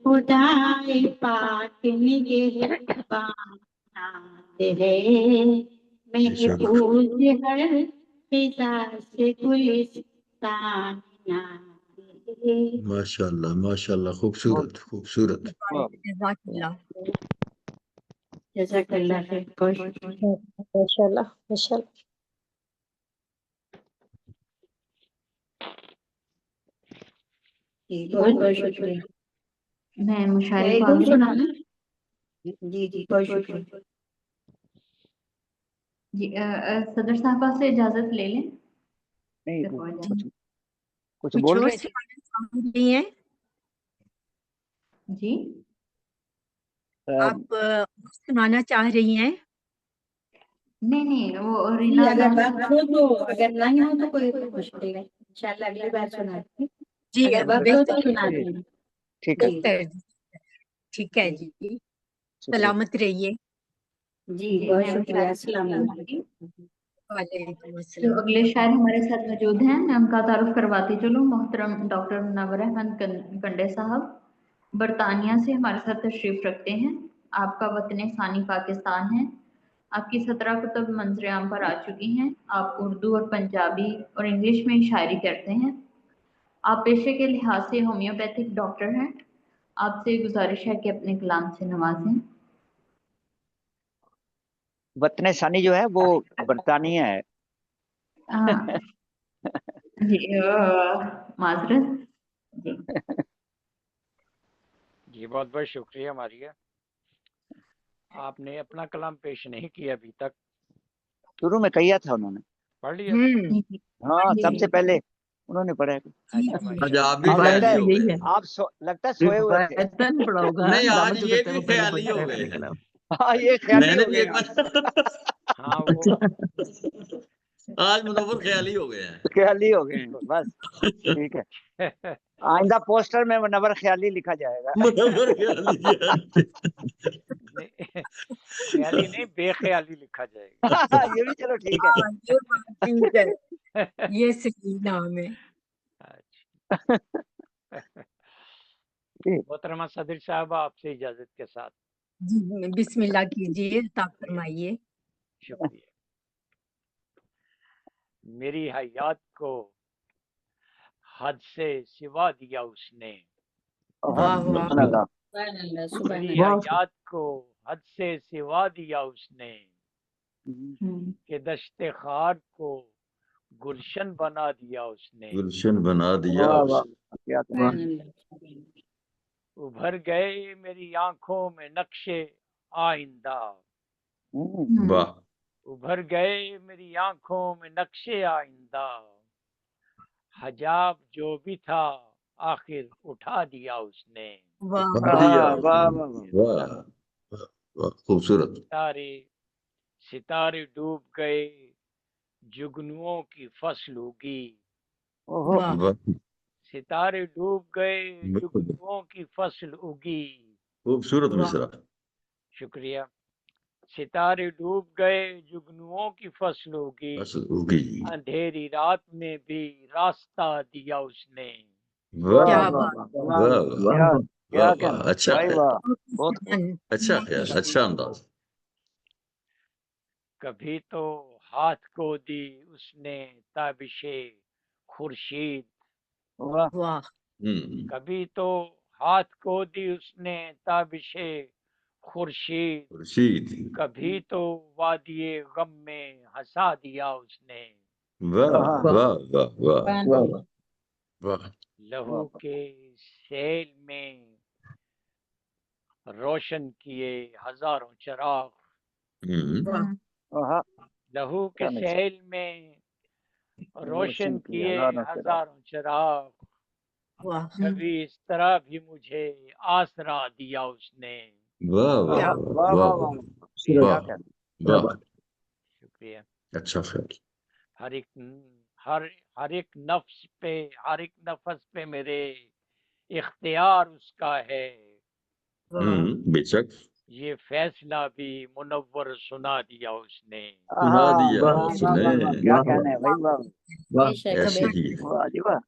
खुदाए पाक निगहबान नाते हैं, महफूज हर फिजा से गुलिस्तान नाते हैं। माशाल्लाह माशाल्लाह खूबसूरत खूबसूरत जज़ाकल्लाह। जज़ाकल्लाह खैर, बहुत शुक्रिया। माशाल्लाह माशाल्लाह। जी, बहुत बहुत शुक्रिया। मैं मुशायरे को एकदम आगे सुना बढ़ाऊं? जी जी, बहुत शुक्रिया। जी सदर साहबा से इजाजत ले लें। नहीं फिर पहुंच कुछ जाएं। कुछ कुछ बोल और रहे थे। सवाल नहीं है? जी आप सुनाना चाह रही हैं? नहीं नहीं, वो जी, रीना अगर अदान वक्त हो तो, अगर नहीं हो तो कोई मुश्किल नहीं, इंशाल्लाह अगली बार सुनाती। जी अगर वक्त हो तो बेहतर सुनाती हूँ। ठीक है जी बेहतर ठीक है जी, शुक्रिया। सलामत रहिए। जी, जी बहुत मैं शुक्रिया। मुशायरे अस्सलाम को वालेकुम। वालेकुम जो अस्सलाम। अगले शायर हमारे साथ मौजूद हैं, मैं उनका तारुफ करवाती चलूँ। मोहतरम डॉक्टर मुनव्वर अहमद कंडे साहब बरतानिया से हमारे साथ तशरीफ रखते हैं। आपका वतन सानी पाकिस्तान है। आपकी 17 कुतुब मंजर आम पर आ चुकी हैं। आप उर्दू और पंजाबी और इंग्लिश में शायरी करते हैं। आप पेशे के लिहाज से होम्योपैथिक डॉक्टर हैं। आपसे गुजारिश है कि अपने कलाम से नवाजें। वतन सानी जो है वो बरतानिया है। हाँ जी माजरत जी। जी बहुत बहुत शुक्रिया मारिया, आपने अपना कलाम पेश नहीं किया अभी तक। शुरू में किया था उन्होंने। पढ़ लिया था? हाँ जी। सबसे पहले उन्होंने पढ़ा है। अच्छा आज माशाल्लाह। आप भी आप लगता ख्याली है हो गए यही है। हैं। आप लगता है सोए हुए थे। रिवायतन पड़ा होगा। नहीं आज दामद जो ये कहते हैं भी वो पहले ख्याली पढ़ता हो है गए अपने हैं। कलाम। हाँ ये ख्याली मैंने हो भी गए एक आप। हाँ वो आज मुनव्वर ख्याली हो गए हैं। ख्याली हो गए हैं, बस ठीक है। आइंदा पोस्टर में मुनव्वर ख्याली लिखा जाएगा। मुनव्वर ख्याली ख्याली नहीं बेख्याली लिखा जाएगा। ये भी चलो ठीक है। हाँ, ये बात ठीक है, ये सही नाम है। मोहतरमा सदर साहब आपसे इजाजत के साथ। जी बिस्मिल्लाह कीजिए, अता फरमाइए। शुक्रिया। मेरी हयात को हद से सिवा दिया उसने, वाह वाह सुभान अल्लाह। सुभान अल्लाह, सुभान मेरी अल्लाह। हयात को हद से सिवा दिया उसने, कि दश्ते खार को गुलशन बना दिया उसने। गुलशन बना दिया वाह उस वाह क्या सुभान अल्लाह। उभर गए मेरी आंखों में नक्शे आइंदा, वाह उभर गए मेरी आंखों में नक्शे आइंदा, हजाब जो भी था आखिर उठा दिया उसने। वाह उठा वाह दिया वाह वाह वाह। वाह वाह वाह खूबसूरत। सितारे सितारे डूब गए जुगनुओं की फसल उगी, ओहो वाह वाह सितारे डूब गए बिल्कुल जुगनुओं की फसल उगी। खूबसूरत वाह मिसरा। शुक्रिया। सितारे डूब गए जुगनुओं की फसल उगी, फसल उगी। अंधेरी रात में भी रास्ता दिया उसने। वाह क्या वाह बात। वाह वाह वाह वाह क्या वाह क्या वाह कहना अच्छा भाई, है, वाह बहुत खूब। अच्छा ख्याल, अच्छा अंदाज। कभी तो हाथ को दी उसने ताबिशे खुर्शीद, वाह वाह कभी तो हाथ को दी उसने ताबिशे खुर्शीद, खुर्शीद। कभी तो वादिये गम में हंसा दिया उसने। वाह हाँ वाह वाह वाह सुभान वाह अल्लाह। वाह लहू के सेल روشن کیے ہزاروں چراغ، لہو کے سیل میں روشن کیے ہزاروں چراغ، کبھی اس طرح بھی مجھے آسرا دیا اس نے۔ واہ واہ واہ واہ واہ، شکریہ۔ اچھا خیال۔ ہر ایک نفس پہ، ہر ایک نفس پہ میرے اختیار اس کا ہے، بے شک یہ فیصلہ بھی منور سنا دیا اس نے۔ سنا دیا اس نے، کیا کہنا ہے بھائی، واہ ایسے ہی ہے، واہ جی واہ،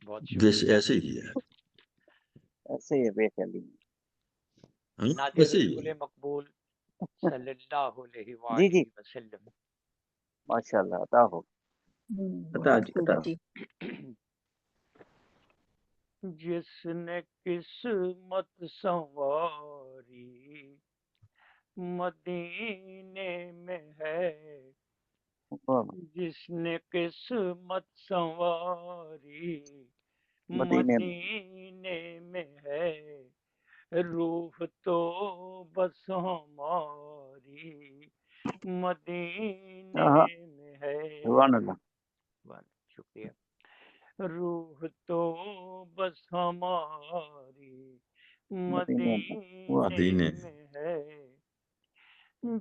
بہت بس شکریہ۔ ایسے ہی ہے، ایسے ہی ہے بے خیالی۔ نادر ایسے ہی رسول ہے۔ مقبول صلی اللہ علیہ جی جی وآلہ وسلم۔ ماشاء اللہ، عطا ہو، عطا جی عطا۔ جس نے قسمت سنواری مدینے میں ہے، جس نے قسمت سنواری مدینے میں ہے، روح تو بس ہماری مدینے میں ہے۔ سبحان اللہ۔ شکریہ۔ روح تو بس ہماری مدینے میں ہے،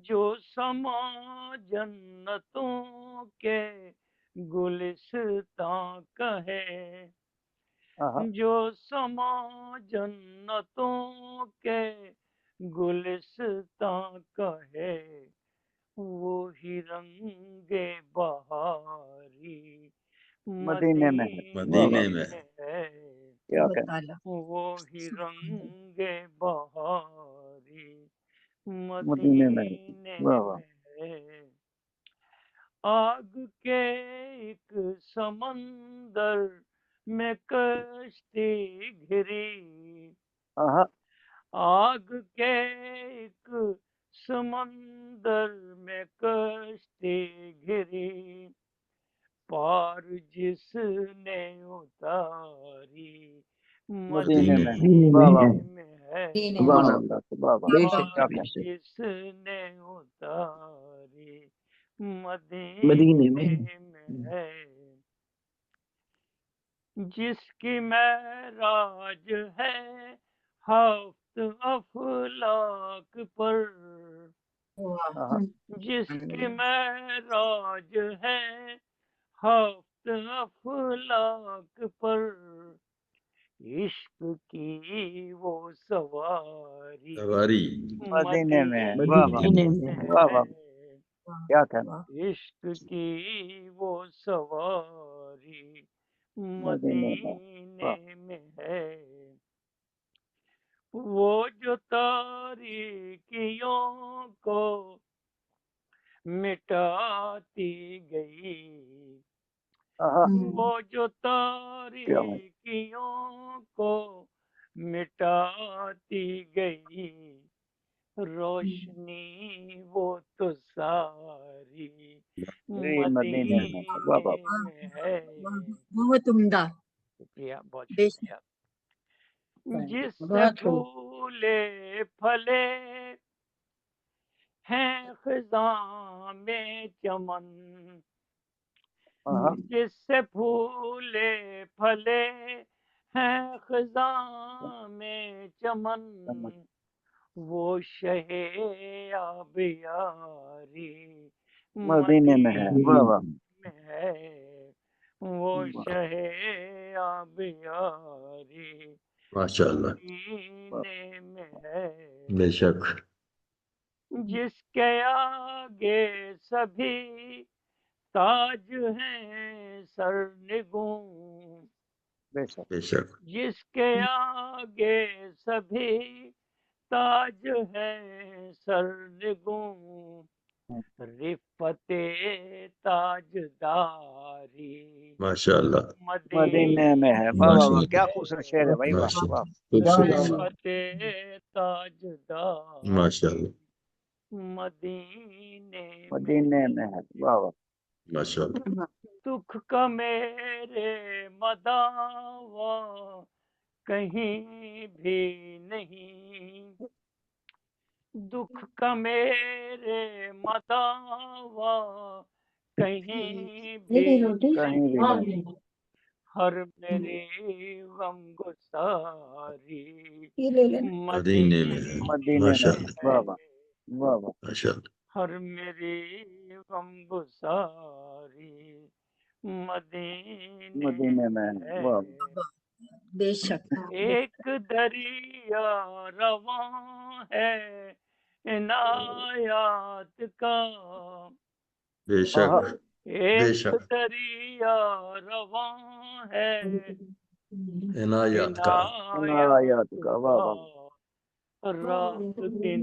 جو سما جنتوں کے گلستاں کا ہے، جو سما جنتوں کے گلستاں کا ہے، وہی رنگ بہاری مدینے میں ہے، مدینے میں ہے۔ کیا کہنا۔ وہی رنگ بہاری مدینے میں ہے، مدینے واہ واہ۔ میں ہے، آگ کے ایک سمندر میں کشتی گھری، آگ کے ایک سمندر میں کشتی گھری، پار جس نے اتاری مدینے میں مدینے میں ہے، سبحان اللہ، واہ واہ، کیا پار کہنا۔ جس نے اتاری مدینے میں ہے، جس کی معراج ہے ہفت افلاک پر، جس کی معراج ہے ہفت افلاک پر، عشق کی وہ سواری مدینے میں ہے، واہ واہ مدینے میں واہ واہ، ہے، کیا کہنا۔ عشق کی وہ سواری مدینے میں ہے، وہ جو تاریکیوں کو مٹاتی گئی، وہ جو تاریکیوں کو مٹاتی گئی، روشنی وہ تو ساری مدینے میں، واہ واہ، مدینے میں ہے۔ بہت عمدہ، شکریہ، بہت بے شک۔ شکریہ۔ جس سے پھولے پھلے ہیں خزاں میں چمن، جس سے پھولے پھلے ہیں خزاں میں چمن، وہ شہ آبیاری مدینے میں ہے، واہ واہ، میں ہے، وہ شہ آبیاری ماشاء اللہ، مدینے میں ہے، بے شک۔ جس کے آگے سبھی تاج ہیں سرنگوں، بے شک۔ جس کے آگے سبھی تاج ہیں سرنگوں، رفت تاجداری ماشاء اللہ، مدینے میں ہے، واہ واہ واہ، کیا خوبصورت شعر ہے بھائی، واہ ماشاء واہ، رفت تاجداری ماشاء اللہ، مدینے میں ہے، واہ واہ، ماشاء اللہ، دکھ کا میرے مداوا کہیں بھی نہیں، दुख का मेरे मदावा कहीं भी नहीं, हर मेरी गम गुसारी मदीने में है। माशाअल्लाह माशाअल्लाह। हर मेरी गम गुसारी मदीने में है। बेशक एक दरिया रवां है इनायत का, बेशक एक बेशक दरिया रवां है इनायत का इनायत का, रात दिन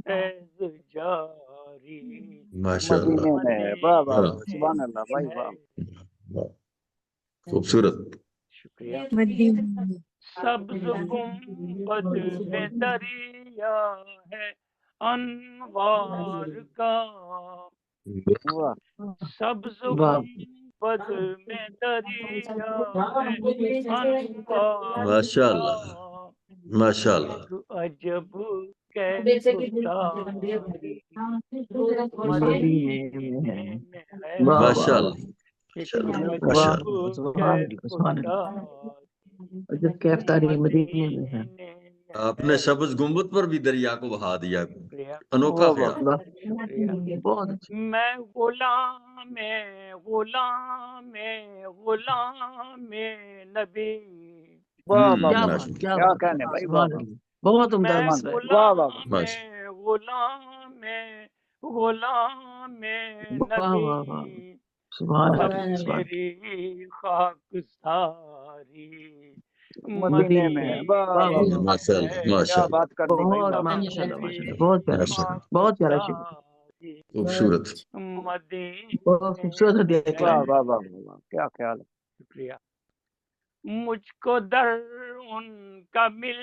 फैज़ जारी माशाअल्लाह। सुभान अल्लाह भाई वाह, खूबसूरत। शुक्रिया। मदीने सब्ज़ गुंबद में दरिया है अनवार का, सब्ज़ गुंबद में दरिया है अनवार माशाअल्लाह का, माशाअल्लाह। एक अजब कैफुतारी मदीने में है, माशाअल्लाह एक माशाअल्लाह अजब कैफुतारी जब कैफ्तारी मदीने में है। मदीने में आपने है। सब्ज गुंबद पर भी दरिया को बहा दिया, शुक्रिया अनोखा ख्याल। शुक्रिया। बहुत अच्छा। मैं गुलाम नबी, क्या माशाअल्लाह बात, क्या बात, सुभान अल्लाह। बहुत उम्दा मैं दूसरा है। गुलाम वाह नबी, वाह वाह, सुभान सब अल्लाह सुभान मेरी खाकसारी मदीने में है। वाह वाह वाह, माशाअल्लाह माशाअल्लाह बहुत माशाल्लाह माशाल्लाह, बहुत प्यारा शेर, बहुत प्यारा शेर, खूबसूरत। बहुत खूबसूरत हदिया कलाम। क्या ख्याल है। शुक्रिया। मुझको दर उनका मिल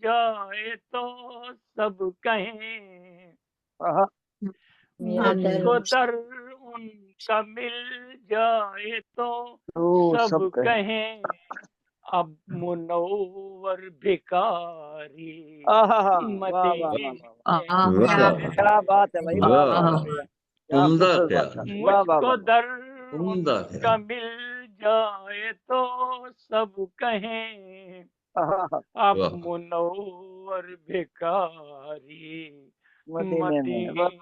जाए तो सब कहें, मुझको दर उनका मिल जाए तो सब कहें, अब मुनव्वर भिखारी मदीने क्या बात है भाई, उम्दा ख्याल, मुझको दर उम्दा उनका ख्याल। मिल जाए तो सब कहें, अब वाह मुनव्वर भिखारी मदीने वाह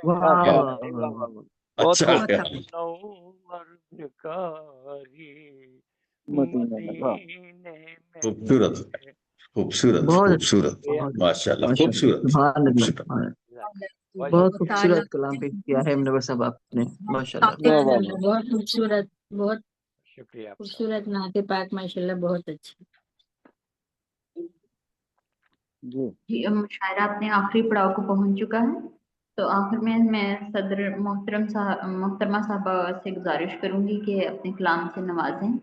वाह वाह, अच्छा ख्याल। मुनव्वर भिखारी मदीने में खूबसूरत खूबसूरत बहुत खूबसूरत माशाअल्लाह खूबसूरत सुभान अल्लाह, खूबसूरत। सुभान अल्लाह। बहुत खूबसूरत कलाम पेश किया है मुनव्वर साहब आपने, माशाल्लाह। बहुत खूबसूरत, बहुत शुक्रिया। खूबसूरत नाते पाक, माशाल्लाह बहुत अच्छी। जी मुशायरा अपने आखिरी पड़ाव को पहुंच चुका है। तो आखिर में मैं सदर मोहतरमा साहबा से गुजारिश करूंगी कि अपने कलाम से नवाजें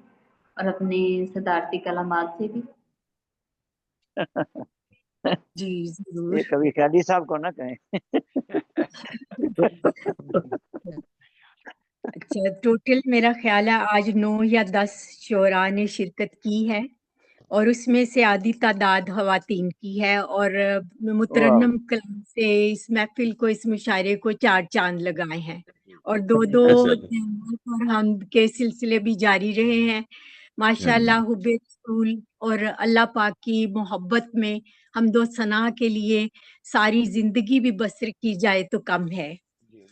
और अपने सदारती कलामात से भी। जी जरूर। ये कभी ख्याली साहब को ना कहें। अच्छा, टोटल मेरा ख्याल है आज 9 या 10 शोरा ने शिरकत की है और उसमें से आधी तादाद खवातीन की है, और मुतरन्नम कलाम से इस महफिल को, इस मुशायरे को 4 चांद लगाए हैं, और 2-2 और हम के सिलसिले भी जारी रहे हैं माशाल्लाह। हुब्बे रसूल और अल्लाह पाक की मोहब्बत में हम दो सना के लिए सारी जिंदगी भी बसर की जाए तो कम है।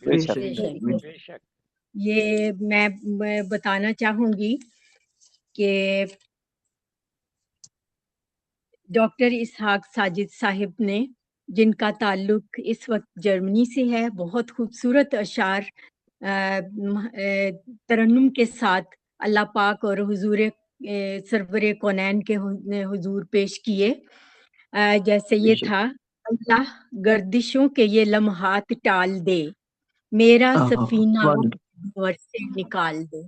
बेशक। ये मैं बताना चाहूंगी कि डॉक्टर इसहाक साजिद साहिब ने, जिनका ताल्लुक इस वक्त जर्मनी से है, बहुत खूबसूरत अशार तरन्नुम के साथ अल्लाह पाक और हुजूर सरवरे कौनैन के हुजूर पेश किए। जैसे ये था, अल्लाह गर्दिशों के ये लम्हात टाल दे, मेरा सफीना भंवर से निकाल दे।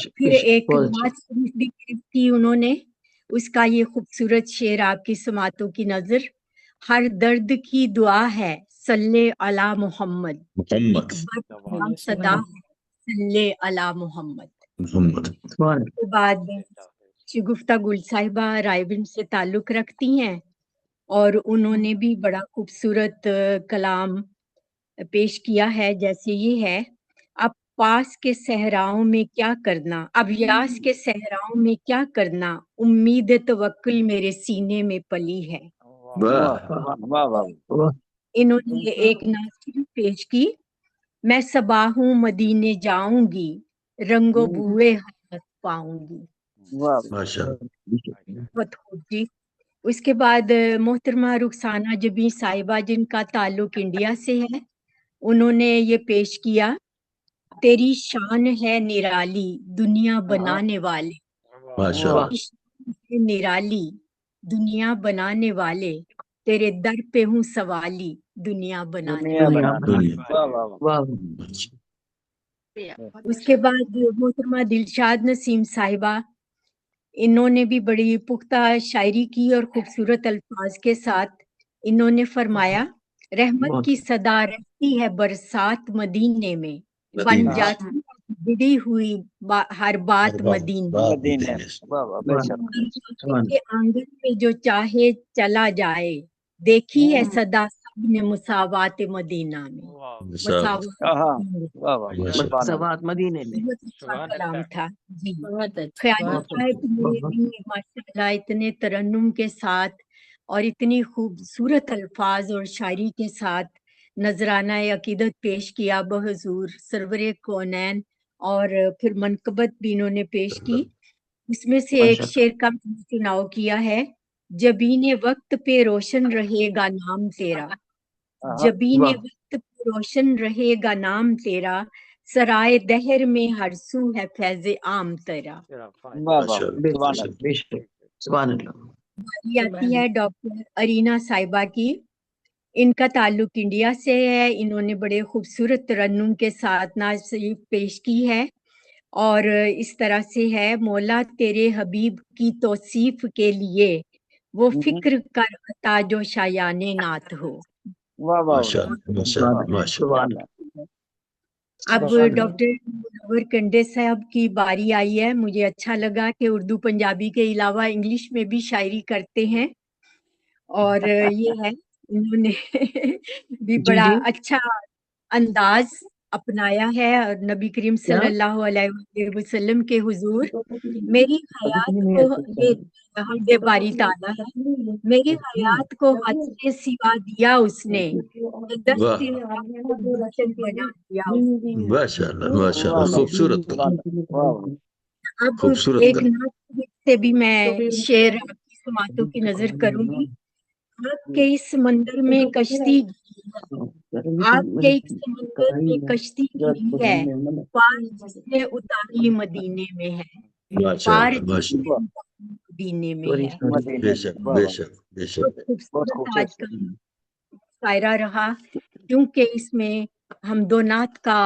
फिर एक नवाज शरीफ भी थी उन्होंने, उसका ये खूबसूरत शेर आपकी समातों की नजर। हर दर्द की दुआ है सल्ले अला मोहम्मद, सदा सल्ले अला मोहम्मद। के बाद शगुफ्ता गुल साहिबा रायबंद से ताल्लुक रखती हैं, اور انہوں نے بھی بڑا خوبصورت کلام پیش کیا ہے، جیسے یہ ہے: اب پاس کے صحراؤں میں کیا کرنا، اب یاس کے صحراؤں میں کیا کرنا، امید توکل میرے سینے میں پلی ہے۔ انہوں نے ایک نعت پیش کی: میں صبا ہوں مدینے جاؤں گی، رنگ و بوئے حیات پاؤں گی۔ بہت خوب جی۔ اس کے بعد محترمہ رخسانہ جبیں صاحبہ، جن کا تعلق انڈیا سے ہے، انہوں نے یہ پیش کیا: تیری شان ہے نرالی دنیا بنانے والے، تیری شان ہے نرالی دنیا بنانے والے، تیرے در پہ ہوں سوالی دنیا بنانے والے۔ اس کے بعد محترمہ دلشاد نسیم صاحبہ، انہوں نے بھی بڑی پختہ شاعری کی اور خوبصورت الفاظ کے ساتھ انہوں نے فرمایا: رحمت کی صدا رہتی ہے برسات مدینے میں، بن جاتی بڑی ہوئی ہر بات مدینے کے آنگن میں جو چاہے چلا جائے، دیکھی ہے صدا سب نے مساوات مدینہ میں۔ مساوات مدینے میں کلام تھا جی۔ خیالات صاحب نے بھی ماشاءاللہ اتنے ترنم کے ساتھ اور اتنی خوبصورت الفاظ اور شاعری کے ساتھ نذرانہ عقیدت پیش کیا بحضور سرور کونین، اور پھر منقبت بھی انہوں نے پیش کی۔ اس میں سے ایک شعر کا چناؤ کیا ہے: جبین وقت پہ روشن رہے گا نام تیرا، جبین وقت پہ روشن رہے گا نام تیرا، سرائے دہر میں ہر سو ہے فیض عام تیرا۔ سبحان اللہ۔ باری آتی ہے ڈاکٹر ارینا صاحبہ کی، ان کا تعلق انڈیا سے ہے۔ انہوں نے بڑے خوبصورت ترنم کے ساتھ نعت شریف پیش کی ہے، اور اس طرح سے ہے: مولا تیرے حبیب کی توصیف کے لیے وہ فکر کر عطا جو شایان نعت ہو۔ اب ڈاکٹر منور کنڈے صاحب کی باری آئی ہے۔ مجھے اچھا لگا کہ اردو پنجابی کے علاوہ انگلش میں بھی شاعری کرتے ہیں، اور یہ ہے انہوں نے بھی بڑا اچھا انداز اپنایا ہے، اور نبی کریم صلی اللہ علیہ وسلم کے حضور: میری حیات کو یہ حمد باری تعالیٰ ہے، میری حیات کو حد سے سوا دیا اس نے، بنا دیا۔ خوبصورت اب ایک نعت سے بھی میں شعر آپ کی سماعتوں کی نظر کروں گی: آپ کے اس سمندر میں کشتی آپ کے ایک سمندر میں کشتی گری ہے، پار جس نے اتاری مدینے میں ہے، پار جس نے مدینے میں ہے۔ بے شک بے شک بے شک۔ خوبصورت آج کا شاعرہ رہا، کیونکہ اس میں حمد و نعت کا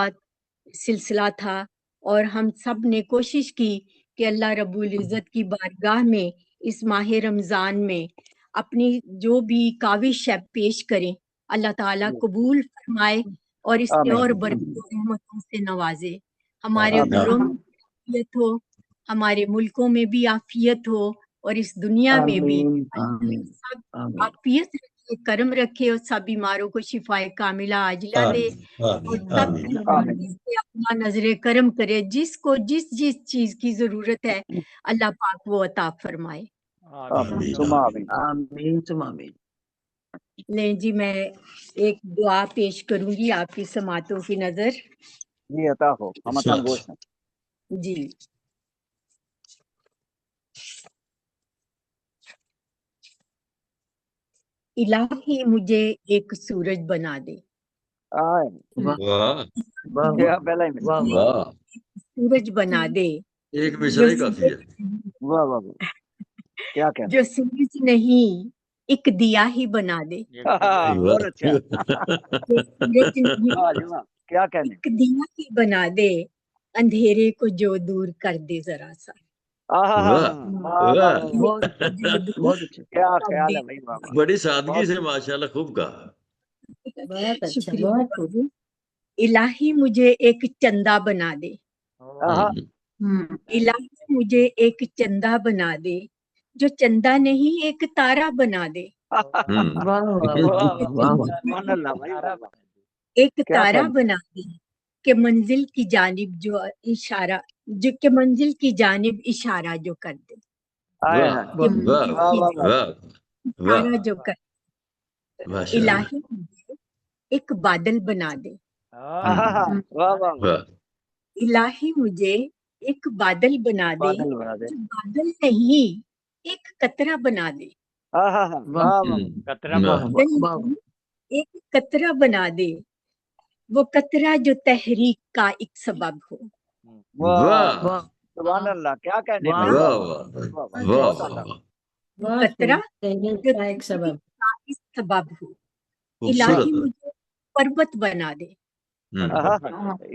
سلسلہ تھا، اور ہم سب نے کوشش کی کہ اللہ رب العزت کی بارگاہ میں اس ماہ رمضان میں اپنی جو بھی کاوش ہے پیش کریں، اللہ تعالیٰ قبول فرمائے اور اس سے اور برکت و رحمتوں سے نوازے۔ ہمارے گھروں میں عافیت ہو، ہمارے ملکوں میں بھی عافیت ہو، اور اس دنیا میں بھی سب عافیت رکھے، کرم رکھے، اور سب بیماروں کو شفا کاملہ عاجلہ دے، اور سب سے اپنا نظر کرم کرے، جس کو جس چیز کی ضرورت ہے اللہ پاک وہ عطا فرمائے۔ آمین ثم آمین۔ لیں جی، میں ایک دعا پیش کروں گی آپ کی سماعتوں کی نظر۔ جی عطا ہو، ہم عطا گوش ہیں۔ جی۔ الہی مجھے ایک سورج بنا دے، سورج بنا دے ایک مشرا ہی کافی ہے۔ جو سورج نہیں ایک دیا ہی بنا دے، ایک دیا ہی بنا دے، اندھیرے کو جو دور کر دے ذرا سا۔ بڑی سادگی سے ماشاءاللہ، خوب کہا۔ شکریہ۔ الہی مجھے ایک چندہ بنا دے، الہی مجھے ایک چندہ بنا دے، جو چندہ نہیں ایک تارا بنا دے، वाह वाह वाह वाह सुभान अल्लाह भाई, वाह वाह, एक क्या तारा कहना। बना दे कि मंजिल की जानिब जो इशारा, जो कि मंजिल की जानिब इशारा जो कर दे, आए वाह हैं, कि वाह मंजिल वाह की वाह वाह, जानिब वाह इशारा जो कर दे। माशाअल्लाह इलाही मुझे एक बादल बना दे, आहा, वाह वाह वाह, वाह इलाही मुझे एक बादल बना दे, बादल बना दे, जो बादल नहीं एक कतरा बना दे, आहा, वाह वाह वाह, कतरा वाह बना वाह बादल वाह नहीं एक कतरा बना दे, वो कतरा जो तहरीक का एक सबब हो। वाह, वाह वाह सुभान अल्लाह, क्या कहने वाह भाई, वाह वाह वाह वाह वाह वाह, वाह बहुत वाह आला, वाह वो बहुत कतरा खूब, तहरीक जो का एक तहरीक सबब। का एक सबब हो। खूबसूरत इलाही मुझे पर्वत बना दे, आहा,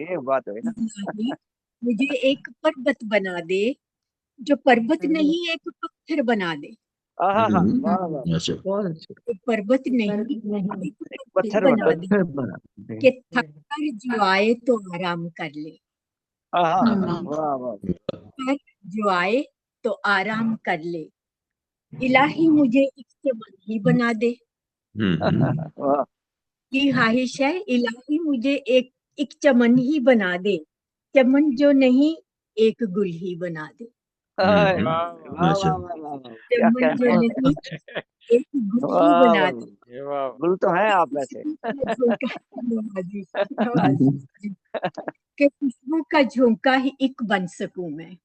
ये बात है ना, इलाही मुझे एक पर्वत बना दे, जो पर्वत नहीं एक पत्थर बना दे, आहा, वाह हम्म, वाह, अच्छा बहुत अच्छे, जो पर्वत नहीं पर्वत नहीं एक एक पत्थर पत्थर बना बना दे, दे, पत्थर बना दे, कि थक कर जो आए तो आराम कर ले, आहा, हाँ, वाह वाह, थक जो आए तो आराम कर ले। इलाही मुझे एक चमन ही बना दे, वाह, की ख्वाहिश है इलाही मुझे एक चमन ही बना दे, चमन जो नहीं एक गुल ही बना दे, आए, वाह वाह अच्छा वाह वाह वाह, वाह, क्या चमन जो कहने बहुत नहीं अच्छे, एक गुल ही वाह बना वाह दे। वाह, ये वाह गुल तो है आप वैसे, झोंका नवाजी, नवाजी, कि खुशबू का झोंका ही एक बन सकूं मैं,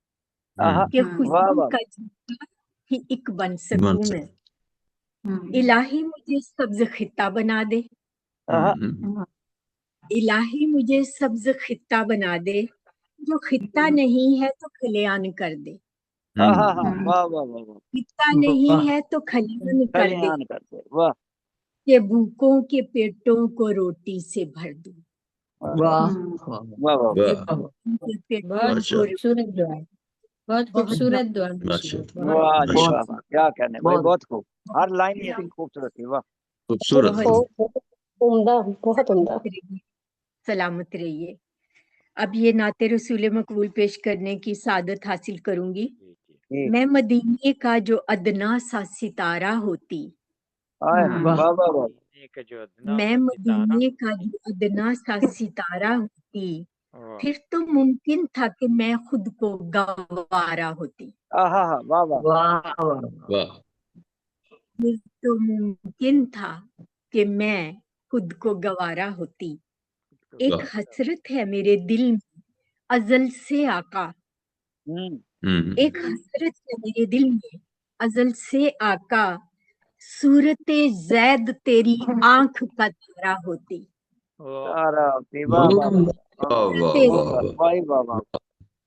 आहा, कि वाह खुशबू वाह, का झोंका ही एक बन मन सकूं से मैं। इलाही मुझे सब्ज खित्ता बना दे, आहा, इलाही मुझे सब्ज खित्ता बना दे, जो खित्ता नहीं है तो खलियान कर दे, आहा, वाह वाह वाह वाह, खित्ता नहीं है तो खलियान कर दे, कल्याण करते, वाह कि भूखों के पेटों को रोटी से भर दूं, वाह वाह वाह वाह, कि वाह भूखों के पेटों बहुत अच्छा को खूबसूरत दुआ है, बहुत बहुत खूबसूरत दुआ माशाअल्लाह बहुत वाह जी बहुत वाह वाह, क्या कहने भाई, बहुत बहुत खूब, हर लाइन ही इतनी खूबसूरत थी, वाह, खूबसूरत बहुत बहुत उम्दा, बहुत उम्दा। सलामत रहिए, सलामत रहिए। अब ये नाते रसूल मकबूल पेश करने की सादत हासिल करूंगी। जी, मैं मदीने का जो अदना सा सितारा होती, आए, वाह वाह वाह वाह, एक जो अदना मैं सा सितारा, मदीने का जो अदना सा सितारा होती, वाह फिर तो मुमकिन था कि मैं खुद को गवारा होती, आहा, वाह वाह, वाह वाह वाह फिर तो मुमकिन था कि मैं खुद को गवारा होती। एक वाह हसरत है मेरे दिल में अजल से आका, एक हसरत है मेरे दिल में अजल से आका, सूरते जैद तेरी आंख का तारा होती, वाह तारा होती, वाह वाह वाह, वाह वाह, वाह सूरते वाह खूब, वाह वाह वाह वाह,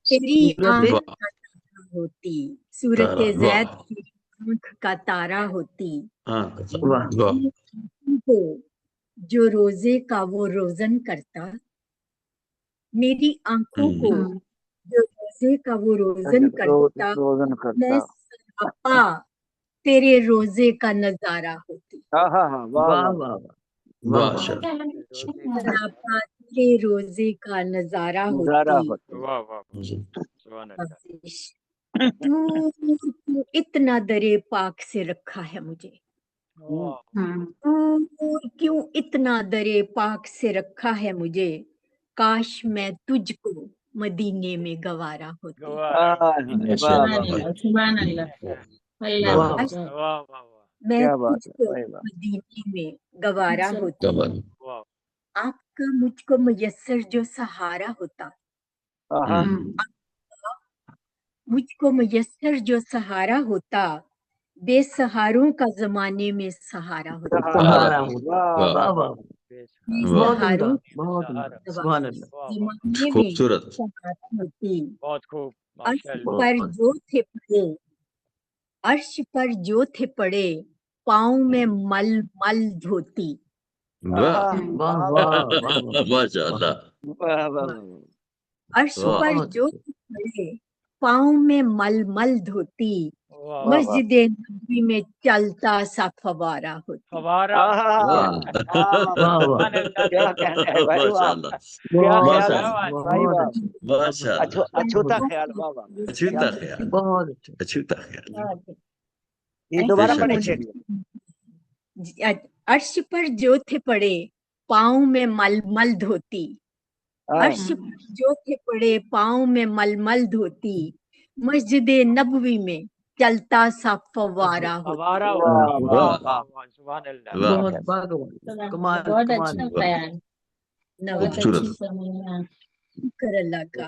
तेरी सूरत आंख का तारा होती, सूरते तारा जैद वाह तेरी आंख का तारा होती। हाँ वाह वाह मेरी आंखों को जो रोजे का वो रोजन करता, मेरी आंखों को जो रोजे का वो रोजन करता, रोजन मैं करता, सरापा तेरे रोजे का नजारा होती, आहा, वाह वाह वाह, वाह वाह वाह माशाअल्लाह रोजे का सरापा तेरे रोजे का नजारा नजारा होती। होती, वाह वाह सुभान अल्लाह, दूर क्यों इतना दरे पाक से रखा है मुझे, वाह दूर क्यों इतना दरे पाक से रखा है मुझे, काश मैं तुझको मदीने में गवारा होती, गवारा, वाह सुभान वाह, अल्लाह, सुभान अल्लाह, अल्लाह वाह काश अकबर। वाह वाह वाह मैं क्या बात है, तुझको वाह वाह, मदीने में गवारा अच्छा, होती। कमल वाह, आपका मुझको मुयस्सर जो सहारा होता, आहा, मुझको मुयस्सर जो सहारा होता, बेसहारों का जमाने में सहारा होता, सहारा सहारा होती, होता, वाह वाह वाह वाह वाह, बेसहारा, बहुत उम्दा, बेसहारों बहुत उम्दा, सहारा, सुभान अल्लाह, वाह वाह, जमाने में खूबसूरत सहारा होती। बहुत खूब, अर्श माशाअल्लाह, पर बहुत जो थे पड़े, अर्श पर जो थे पड़े, पाँव में मल मल धोती, वाह आहा, वाह वाह वाह वाह, वाह वाह माशाअल्लाह वाह वाह वाह, अर्श वाह पर बहुत जो थे पड़े, पाँव में मल मल धोती, वाह वाह वाह, मस्जिद नबी में चलता सा फवारा होती। फवारा, आहा, वाह वाह वाह वाह, वाह सुभान अल्लाह, क्या कहने हैं भाई, वाह, माशाअल्लाह क्या बहुत ख्याल है अच्छे, क्या बात, भाई, बहुत वाह, अच्छे, माशाअल्लाह अछूता ख्याल, वाह वाह, क्या अछूता कहने, ख्याल बहुत अच्छे, अछूता ख्याल ये दोबारा ऐसा बेशक पढ़े मुझे शेर, अर्श पर जो थे पड़े पाँव में मलमल धोती, अर्श पर जो थे पड़े पाँव में मलमल धोती, मस्जिद नबवी में चलता सा फव्वारा होती। फवारा होती। वाह वाह वाह, सुभान अल्लाह। बहुत भागवान, कमाल बहुत कमाल। अच्छा बयान, बहुत अच्छी समझ। शुक्र अल्लाह का।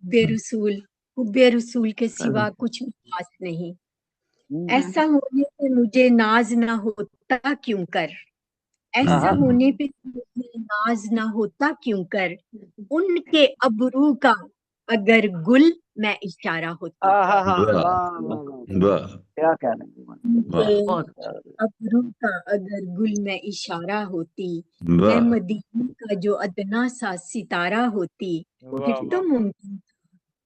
बेरसूल, बेरसूल के सिवा कुछ खास नहीं। ऐसा होने पे मुझे नाज ना होता क्यों कर, ऐसा होने पे मुझे नाज ना होता क्यों कर, उनके अबरू का अगर गुल मैं इशारा होती। क्या कहना अबरू का अगर गुल में इशारा होती, मैं मदीने का जो अदना सा सितारा होती, फिर तो मुमकिन था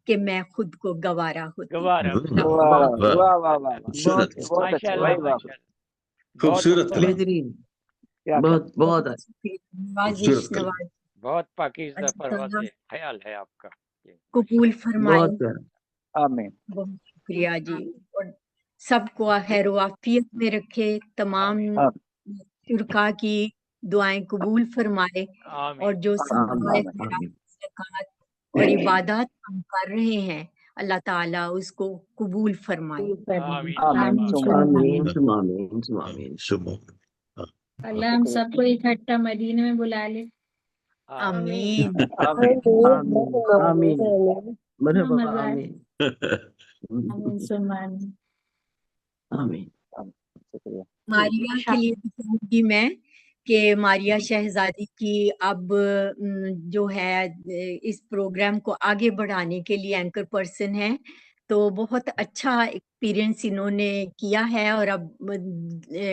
कि मैं खुद को गवारा होती। गवारा। वाह वाह वाह, माशाल्लाह माशाल्लाह, खूबसूरत कलाम, बेहतरीन, बहुत बहुत नवाजिश नवाज बहुत पाकीज़ा परवाज़े ख्याल है आपका। कबूल फरमाए। बहुत प्यारा। आमीन। बहुत शुक्रिया जी, और सबको खैर आफियत में रखे, तमाम शुरका की दुआएं कबूल फरमाए, और जो ज़कात और इबादत हम कर रहे हैं अल्लाह ताला उसको कबूल फरमाए। अल्लाह हम सबको इकट्ठा मदीने में बुला ले। आमीन आमीन मरहबा आमीन आमीन सुमान। आमीन। मारिया के लिए भी कहूंगी मैं कि मारिया शहजादी की अब जो है इस प्रोग्राम को आगे बढ़ाने के लिए एंकर पर्सन है, तो बहुत अच्छा एक्सपीरियंस इन्होंने किया है, और अब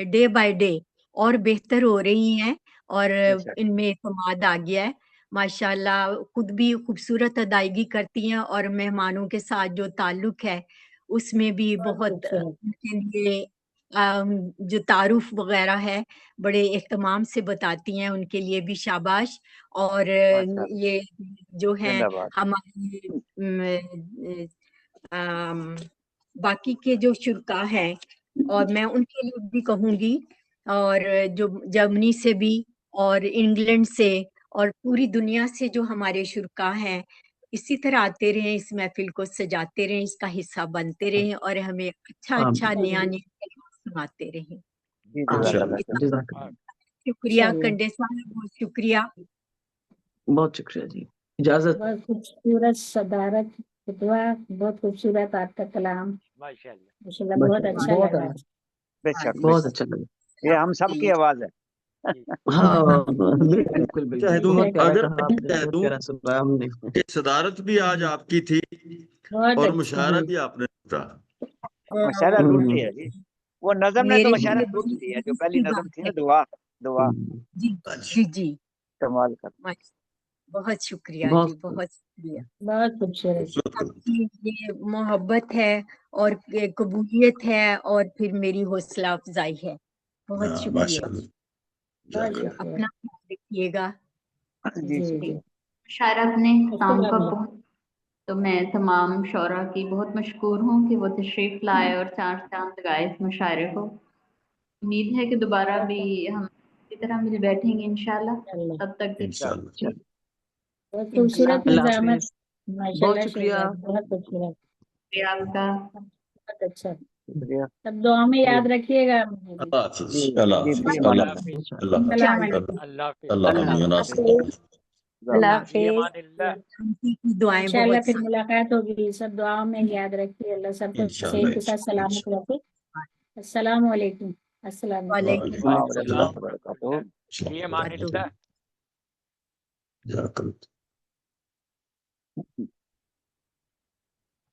डे बाय डे और बेहतर हो रही हैं, और इनमें एतमाद आ गया है माशाल्लाह। खुद भी खूबसूरत अदायगी करती हैं, और मेहमानों के साथ जो ताल्लुक है उसमें भी बहुत उनके लिए जो तारुफ वगैरह है बड़े एहतमाम से बताती हैं, उनके लिए भी शाबाश। और ये जो है हमारे बाकी के जो शुरका हैं, और मैं उनके लिए भी कहूँगी, और जो जर्मनी से भी और इंग्लैंड से और पूरी दुनिया से जो हमारे शुरका हैं, इसी तरह आते रहें, इस महफिल को सजाते रहें, इसका हिस्सा बनते रहें, और हमें अच्छा अच्छा नया नया सुनाते रहें। शुक्रिया कंडे साहब, बहुत शुक्रिया। बहुत शुक्रिया जी, इजाजत। बहुत खूबसूरत सदारत दुआ, बहुत खूबसूरत आपका कलाम, माशाल्लाह बहुत अच्छा लगा। बेशक बहुत अच्छा लगा, ये हम सबकी आवाज है। हाँ बिल्कुल बिल्कुल। हमने सदारत भी आज आपकी थी और मुशायरा भी आपने था। मुशायरा दूसरी है जी, वो नज़म ने तो मुशायरा दूसरी है, जो पहली नज़म थी ना, दुआ दुआ। जी जी कमाल कर, बहुत शुक्रिया जी, बहुत शुक्रिया। बहुत खूबसूरत, ये मोहब्बत है और कबूलियत है, और फिर मेरी हौसला अफजाई है। बहुत शुक्रिया, अपना ख्याल रखिएगा। शायरा अपने काम का तो मैं तमाम शौरा की बहुत मशकूर हूँ कि वो तशरीफ़ लाए और चार चांद लगाए इस मुशायरे को। उम्मीद है कि दोबारा भी हम इसी तरह मिल बैठेंगे इंशाल्लाह। तब तक बहुत खूबसूरत निज़ामत, बहुत शुक्रिया, बहुत खूबसूरत आपका, बहुत अच्छा। सब दुआ में याद रखिएगा। इंशाल्लाह फिर मुलाकात होगी। सब दुआओं में याद रखिए। अल्लाह सबको सेहत के साथ सलामत रखे। अस्सलाम वालेकुम। अस्सलाम वालेकुम।